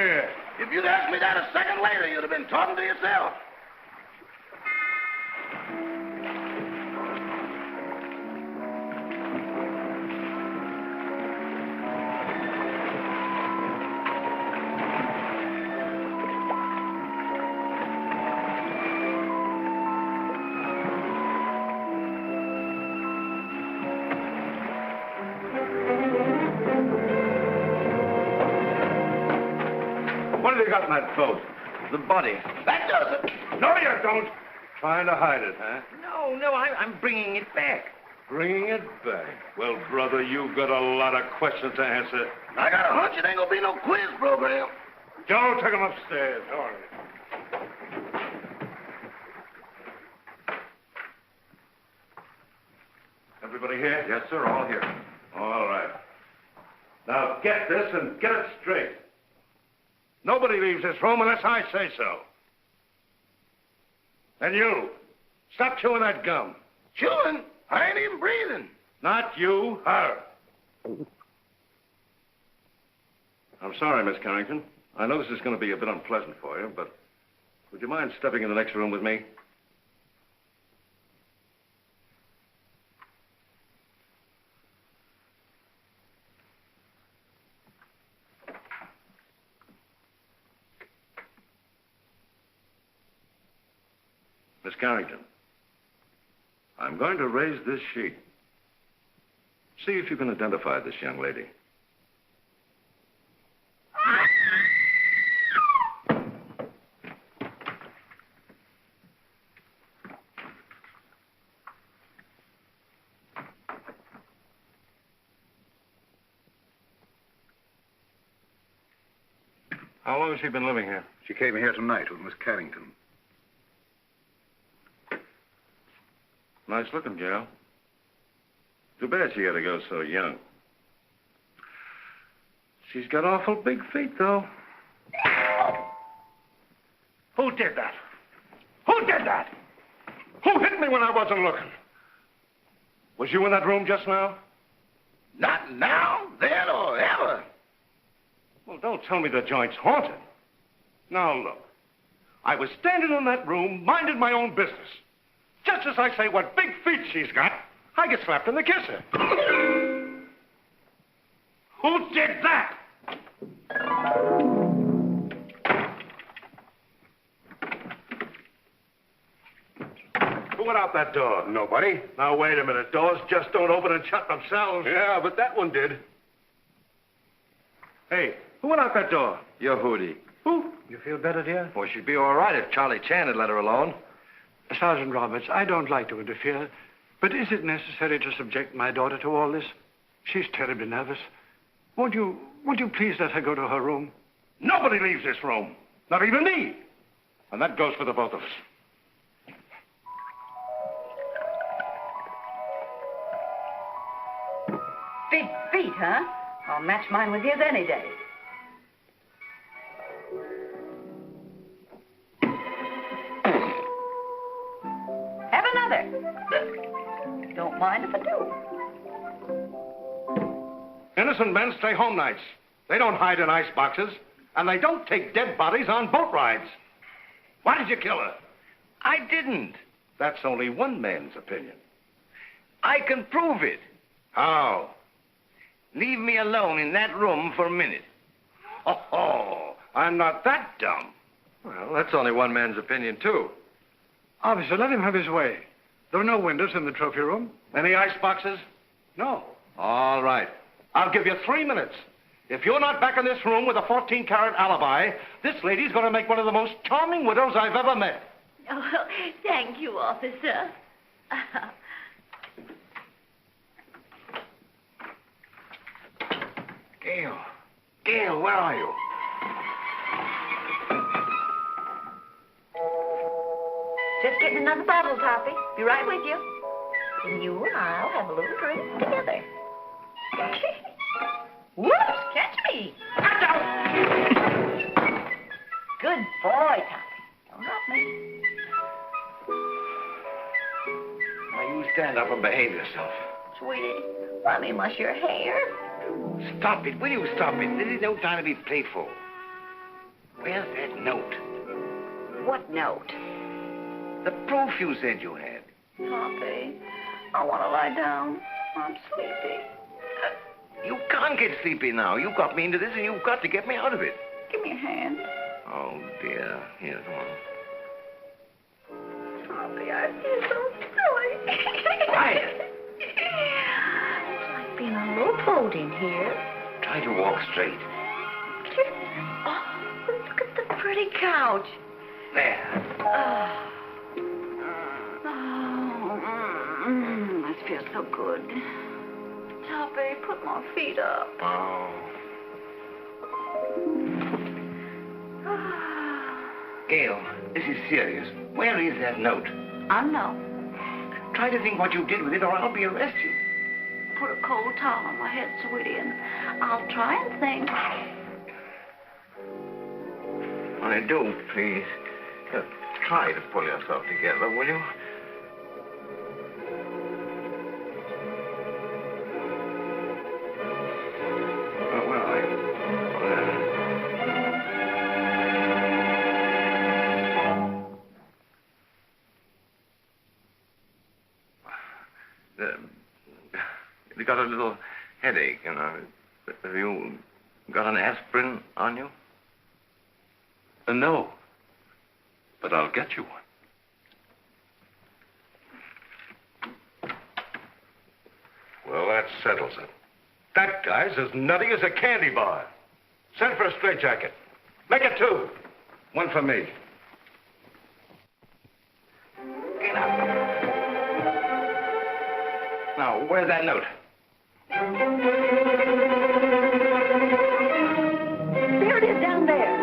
here. If you'd asked me that a second later, you'd have been talking to yourself. What have you got in that boat? The body. That does it. No, you don't. Trying to hide it, huh? No, I'm bringing it back. Bringing it back. Well, brother, you've got a lot of questions to answer. I got a hunch it ain't gonna be no quiz program. Joe, take him upstairs. All right. Everybody here? Yes, sir, all here. All right. Now get this and get it straight. Nobody leaves this room unless I say so. And you, stop chewing that gum. Chewing? I ain't even breathing. Not you, her. I'm sorry, Miss Carrington. I know this is going to be a bit unpleasant for you, but would you mind stepping in the next room with me? Miss Carrington, I'm going to raise this sheet. See if you can identify this young lady. How long has she been living here? She came here tonight with Miss Carrington. Nice looking gal. Too bad she had to go so young. She's got awful big feet, though. Who did that? Who did that? Who hit me when I wasn't looking? Was you in that room just now? Not now, then, or ever. Well, don't tell me the joint's haunted. Now, look. I was standing in that room, minding my own business. Just as I say what big feet she's got, I get slapped in the kisser. Who did that? Who went out that door? Nobody. Now, wait a minute. Doors just don't open and shut themselves. Yeah, but that one did. Hey, who went out that door? Your Hootie. Who? You feel better, dear? Well, she'd be all right if Charlie Chan had let her alone. Sergeant Roberts, I don't like to interfere, but is it necessary to subject my daughter to all this? She's terribly nervous. Won't you please let her go to her room? Nobody leaves this room. Not even me. And that goes for the both of us. Big feet, huh? I'll match mine with his any day. Have another. Don't mind if I do. Innocent men stay home nights. They don't hide in ice boxes, and they don't take dead bodies on boat rides. Why did you kill her? I didn't. That's only one man's opinion. I can prove it. How? Leave me alone in that room for a minute. Oh, I'm not that dumb. Well, that's only one man's opinion, too. Officer, let him have his way. There are no windows in the trophy room. Any ice boxes? No. All right. I'll give you 3 minutes. If you're not back in this room with a 14-carat alibi, this lady's going to make one of the most charming widows I've ever met. Oh, thank you, officer. Gail, where are you? Just getting another bottle, Toppy. Be right with you. And you and I'll have a little drink together. Whoops, catch me. Good boy, Toppy. Don't drop me. Now, you stand up and behave yourself. Sweetie, let me mush your hair. Stop it. Will you stop it? This is no time to be playful. Where's that note? What note? The proof you said you had. Poppy, I want to lie down. I'm sleepy. You can't get sleepy now. You got me into this, and you've got to get me out of it. Give me a hand. Oh, dear. Here, come on. Poppy, I feel so silly. Quiet. It's like being a little boat in here. Try to walk straight. Oh, look at the pretty couch. There. This feels so good. Poppy, put my feet up. Oh. Gail, this is serious. Where is that note? I know. Try to think what you did with it, or I'll be arrested. Put a cold towel on my head, sweetie, and I'll try and think. I do, please. Try to pull yourself together, will you? You got a little headache, you know. Have you got an aspirin on you? No. But I'll get you one. Well, that settles it. That guy's as nutty as a candy bar. Send for a straitjacket. Make it 2. 1 for me. Get up. Now, where's that note? There it is down there.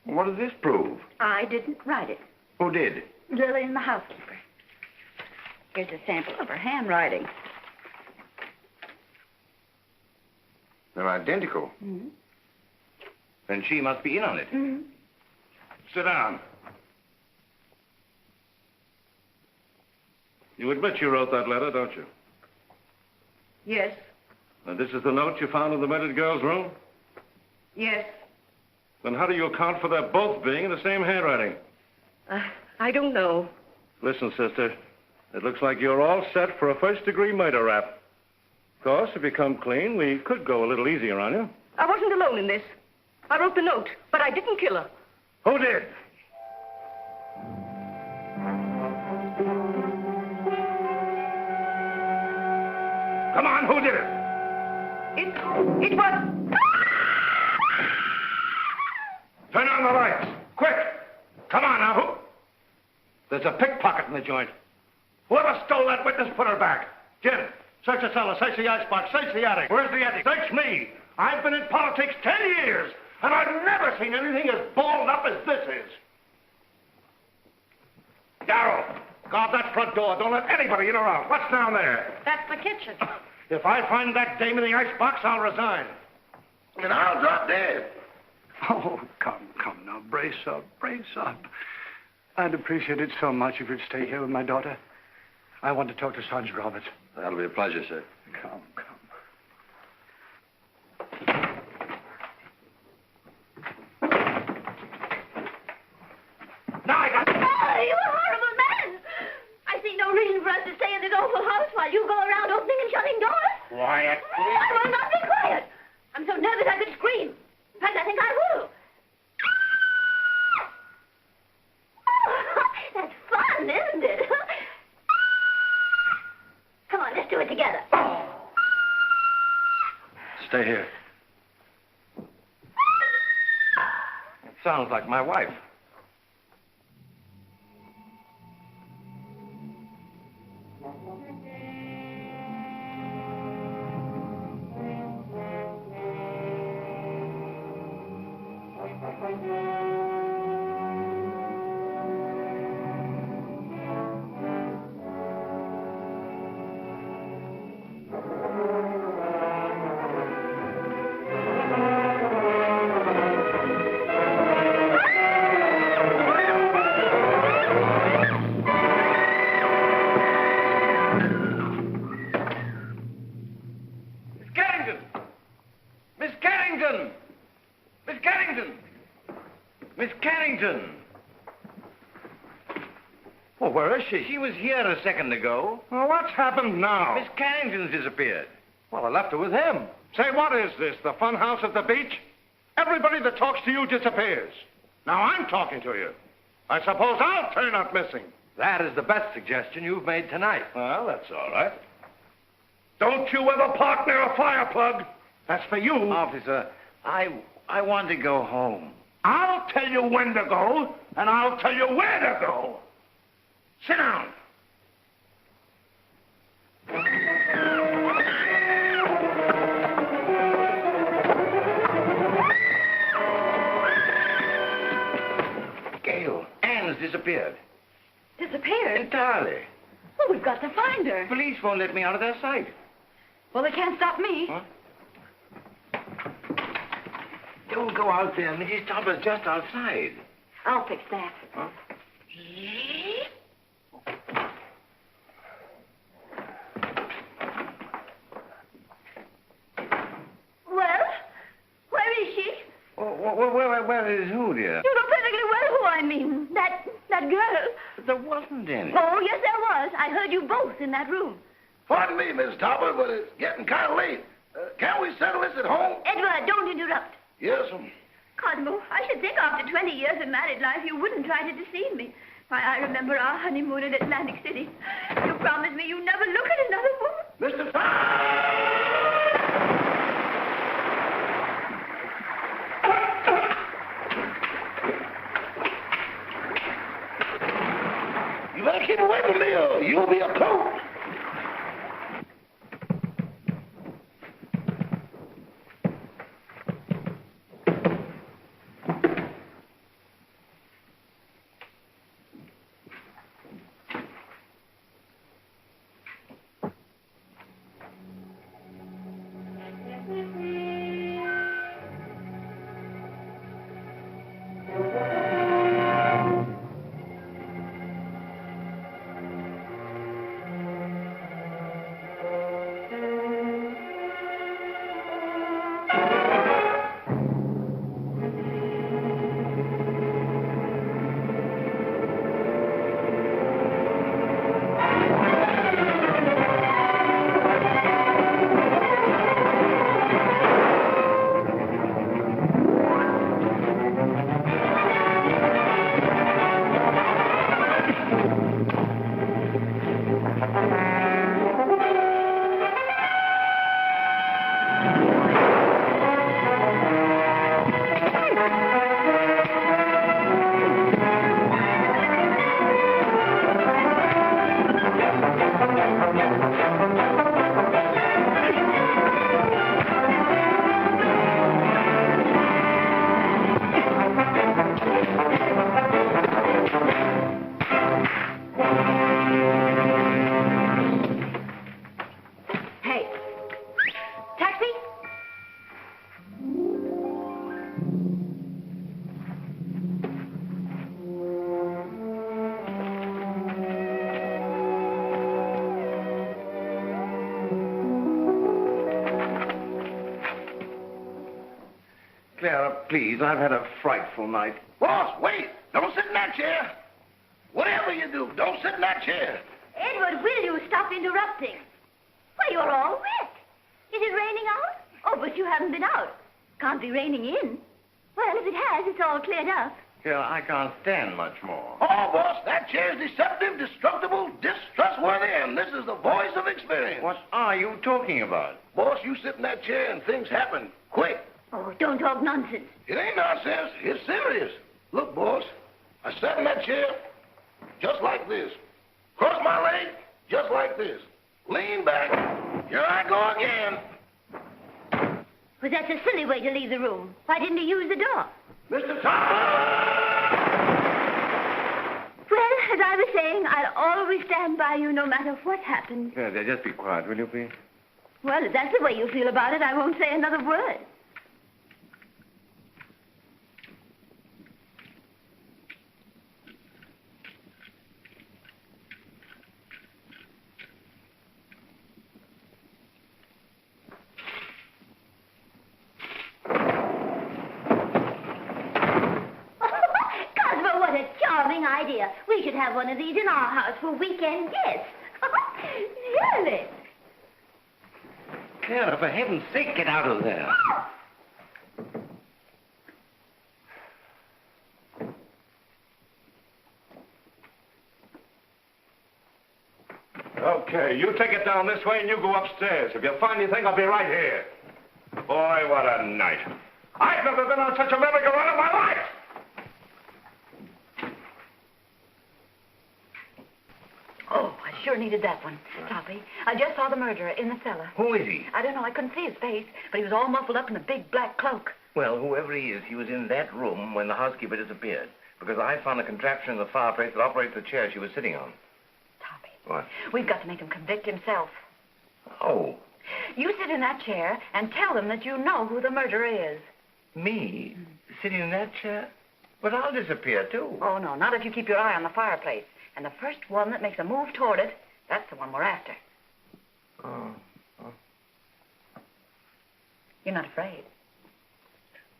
What does this prove? I didn't write it. Who did? Lillian, the housekeeper. Here's a sample of her handwriting. They're identical. Mm-hmm. Then she must be in on it. Mm-hmm. Sit down. You admit you wrote that letter, don't you? Yes, And this is the note you found in the murdered girl's room? yes. Then how do you account for their both being in the same handwriting? I don't know. Listen, sister, it looks like you're all set for a first-degree murder rap. Of course, if you come clean, we could go a little easier on you. I wasn't alone in this. I wrote the note, but I didn't kill her. Who did? Come on, who did it? It was... Turn on the lights. Quick. Come on now. Who? There's a pickpocket in the joint. Whoever stole that witness, put her back. Jim, search the cellar, search the icebox, search the attic. Where's the attic? Search me. I've been in politics 10 years, and I've never seen anything as balled up as this is. Darrell, guard that front door. Don't let anybody in or out. What's down there? That's the kitchen. If I find that dame in the icebox, I'll resign. And I'll drop dead. Oh, come now. Brace up. I'd appreciate it so much if you'd stay here with my daughter. I want to talk to Sergeant Roberts. That'll be a pleasure, sir. Come. Now I got... Oh, you horrible man! I see no reason for us to stay in this awful house while you go around opening and shutting doors. Quiet, I will not be quiet. I'm so nervous I could scream. In fact, I think I will. That's fun, isn't it? Come on, let's do it together. Stay here. It sounds like my wife. Carrington! Miss Carrington! Miss Carrington! Miss Carrington! Well, where is she? She was here a second ago. Well, what's happened now? Miss Carrington's disappeared. Well, I left her with him. Say, what is this, the fun house at the beach? Everybody that talks to you disappears. Now I'm talking to you. I suppose I'll turn up missing. That is the best suggestion you've made tonight. Well, that's all right. Don't you ever park near a fire plug. That's for you. Officer, I want to go home. I'll tell you when to go, and I'll tell you where to go. Sit down. Gail, Anne's disappeared. Disappeared? Entirely. Well, we've got to find her. Police won't let me out of their sight. Well, they can't stop me. Huh? Don't go out there. Mrs. Topper's just outside. I'll fix that. Huh? Well, where is she? Where is who, dear? You know perfectly well who I mean. That girl. There wasn't any. Oh, yes, there was. I heard you both in that room. Pardon me, Miss Topper, but it's getting kind of late. Can't we settle this at home? Edward, don't interrupt. Yes, Cosmo, I should think after 20 years of married life you wouldn't try to deceive me. Why, I remember our honeymoon in Atlantic City. You promised me you'd never look at another woman. Mr. You better keep away from me or you'll be a coat. Clara, please, I've had a frightful night. Boss, wait. Don't sit in that chair. Whatever you do, don't sit in that chair. Edward, will you stop interrupting? Why, you're all wet. Is it raining out? Oh, but you haven't been out. Can't be raining in. Well, if it has, it's all cleared up. Clara, I can't stand much more. Oh, boss, that chair's deceptive, destructible, distrustworthy, and this is the voice of experience. What are you talking about? Boss, you sit in that chair and things happen quick. Oh, don't talk nonsense. It ain't nonsense. It's serious. Look, boss, I sat in that chair just like this. Cross my leg just like this. Lean back. Here I go again. Well, that's a silly way to leave the room. Why didn't he use the door? Mr. Thomas! Well, as I was saying, I'll always stand by you no matter what happens. Clara, just be quiet, will you, please? Well, if that's the way you feel about it, I won't say another word. have one of these in our house for weekend guests. Really? Clara, for heaven's sake, get out of there. Okay, you take it down this way and you go upstairs. If you find anything, I'll be right here. Boy, what a night. I've never been on such a merry-go-round in my life. Oh, I sure needed that one. Toppy, I just saw the murderer in the cellar. Who is he? I don't know. I couldn't see his face, but he was all muffled up in a big black cloak. Well, whoever he is, he was in that room when the housekeeper disappeared. Because I found a contraption in the fireplace that operates the chair she was sitting on. Toppy. What? We've got to make him convict himself. Oh, You sit in that chair and tell them that you know who the murderer is. me? Sitting in that chair? But I'll disappear, too. Oh, no, not if you keep your eye on the fireplace. And the first one that makes a move toward it, that's the one we're after. Oh. You're not afraid.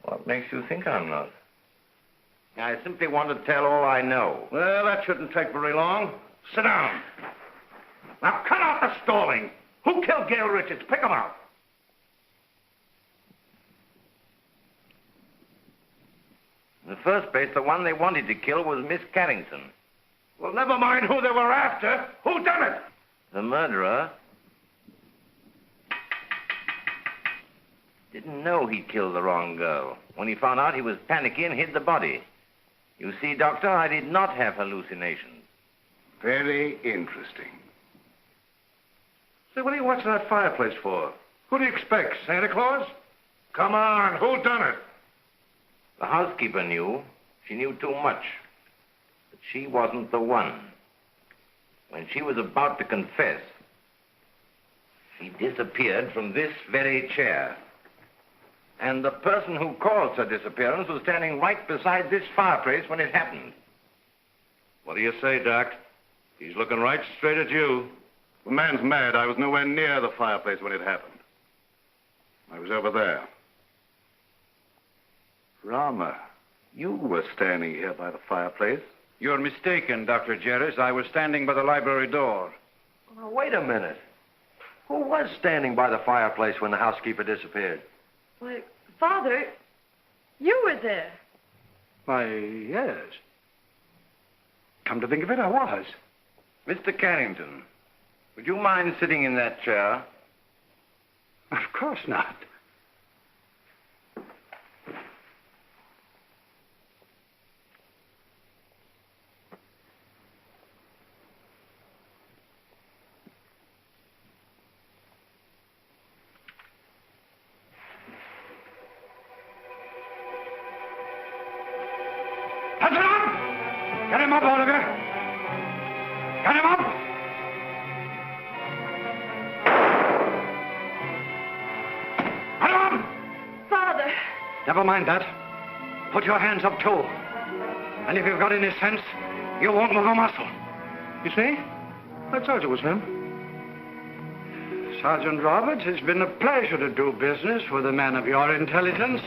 What makes you think I'm not? I simply want to tell all I know. Well, that shouldn't take very long. Sit down. Now, cut out the stalling. Who killed Gail Richards? Pick him out. In the first place, the one they wanted to kill was Miss Carrington. Well, never mind who they were after. Who done it? The murderer didn't know he killed the wrong girl. When he found out, he was panicky and hid the body. You see, Doctor, I did not have hallucinations. Very interesting. Say, what are you watching that fireplace for? Who do you expect, Santa Claus? Come on, who done it? The housekeeper knew. She knew too much. But she wasn't the one. When she was about to confess, she disappeared from this very chair. And the person who caused her disappearance was standing right beside this fireplace when it happened. What do you say, Doc? He's looking right straight at you. The man's mad. I was nowhere near the fireplace when it happened. I was over there. Rama, you were standing here by the fireplace. You're mistaken, Dr. Jerris. I was standing by the library door. Now, wait a minute. Who was standing by the fireplace when the housekeeper disappeared? Why, Father, you were there. Why, yes. Come to think of it, I was. Mr. Carrington, would you mind sitting in that chair? Of course not. Touch it up! Get him up, Oliver! Get him up! Get him up! Father! Never mind that. Put your hands up, too. And if you've got any sense, you won't move a muscle. You see? I told you it was him. Sergeant Roberts, it's been a pleasure to do business with a man of your intelligence.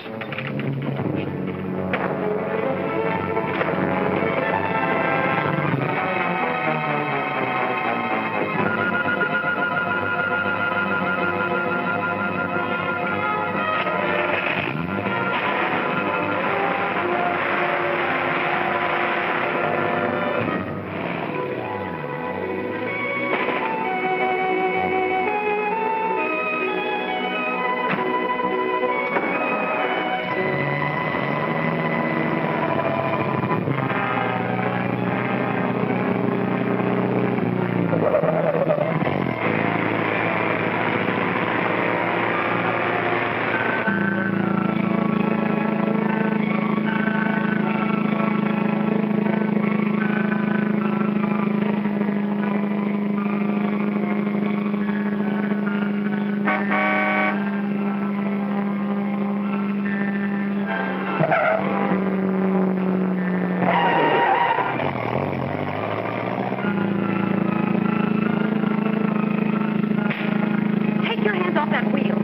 Take your hands off that wheel.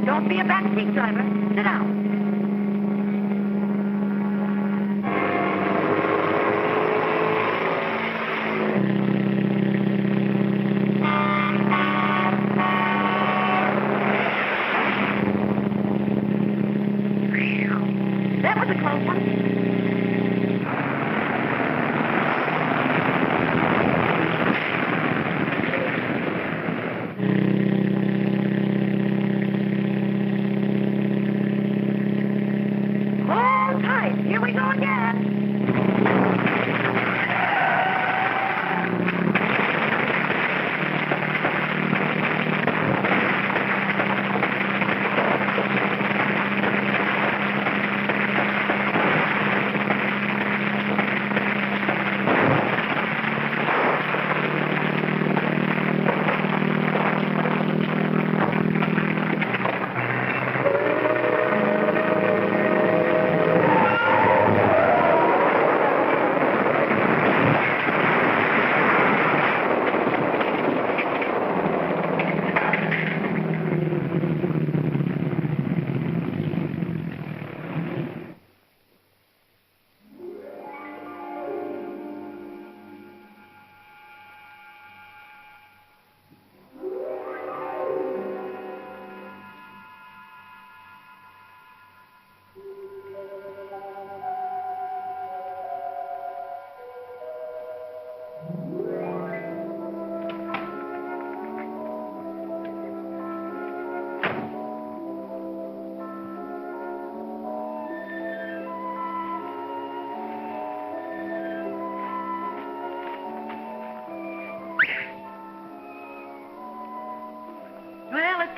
Don't be a backseat driver. Sit down.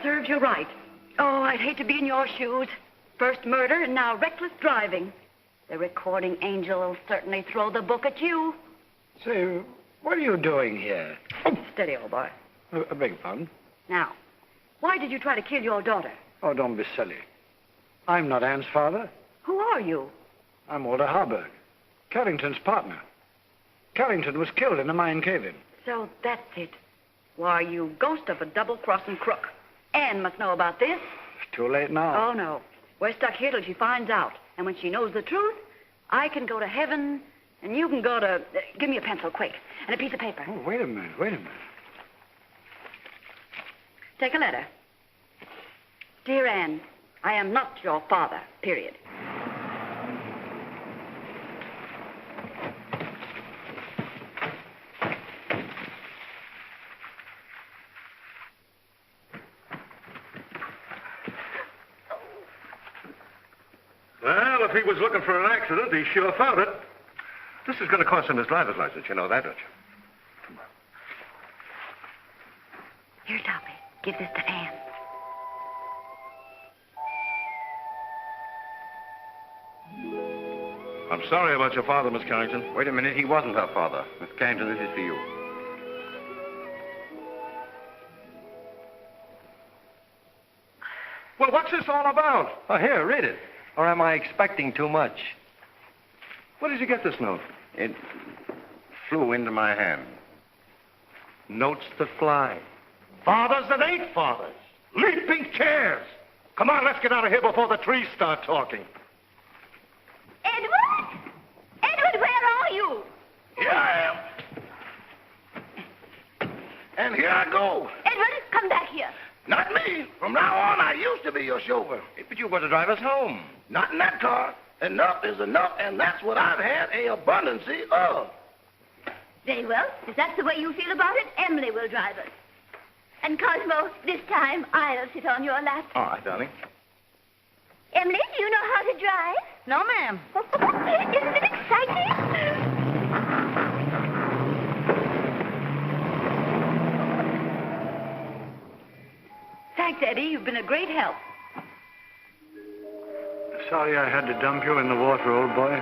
serves you right. Oh, I'd hate to be in your shoes. First murder and now reckless driving. The recording angel will certainly throw the book at you. Say, what are you doing here? Steady, old boy. I beg your pardon? Now, why did you try to kill your daughter? Oh, don't be silly. I'm not Anne's father. Who are you? I'm Walter Harburg, Carrington's partner. Carrington was killed in a mine cave-in. So that's it. Why, you ghost of a double-crossing crook. Anne must know about this. It's too late now. Oh, no. We're stuck here till she finds out. And when she knows the truth, I can go to heaven, and you can go to... give me a pencil, quick, and a piece of paper. Oh, wait a minute. Take a letter. Dear Anne, I am not your father, period. Well, if he was looking for an accident, he sure found it. This is going to cost him his driver's license. You know that, don't you? Here, Toppy. Give this to Anne. I'm sorry about your father, Miss Carrington. Wait a minute. He wasn't her father. Miss Carrington, this is for you. Well, what's this all about? Oh, here, read it. Or am I expecting too much? Where did you get this note? It flew into my hand. Notes that fly. Fathers that ain't fathers. Leaping chairs. Come on, let's get out of here before the trees start talking. Edward! Edward, where are you? Here I am. And here I go. Edward, come back here. Not me. From now on, I used to be your chauffeur. But you were to drive us home. Not in that car. Enough is enough, and that's what I've had a abundance of. Very well. If that's the way you feel about it, Emily will drive us. And Cosmo, this time I'll sit on your lap. All right, darling. Emily, do you know how to drive? No, ma'am. Isn't it exciting? Thanks, Eddie. You've been a great help. Sorry I had to dump you in the water, old boy.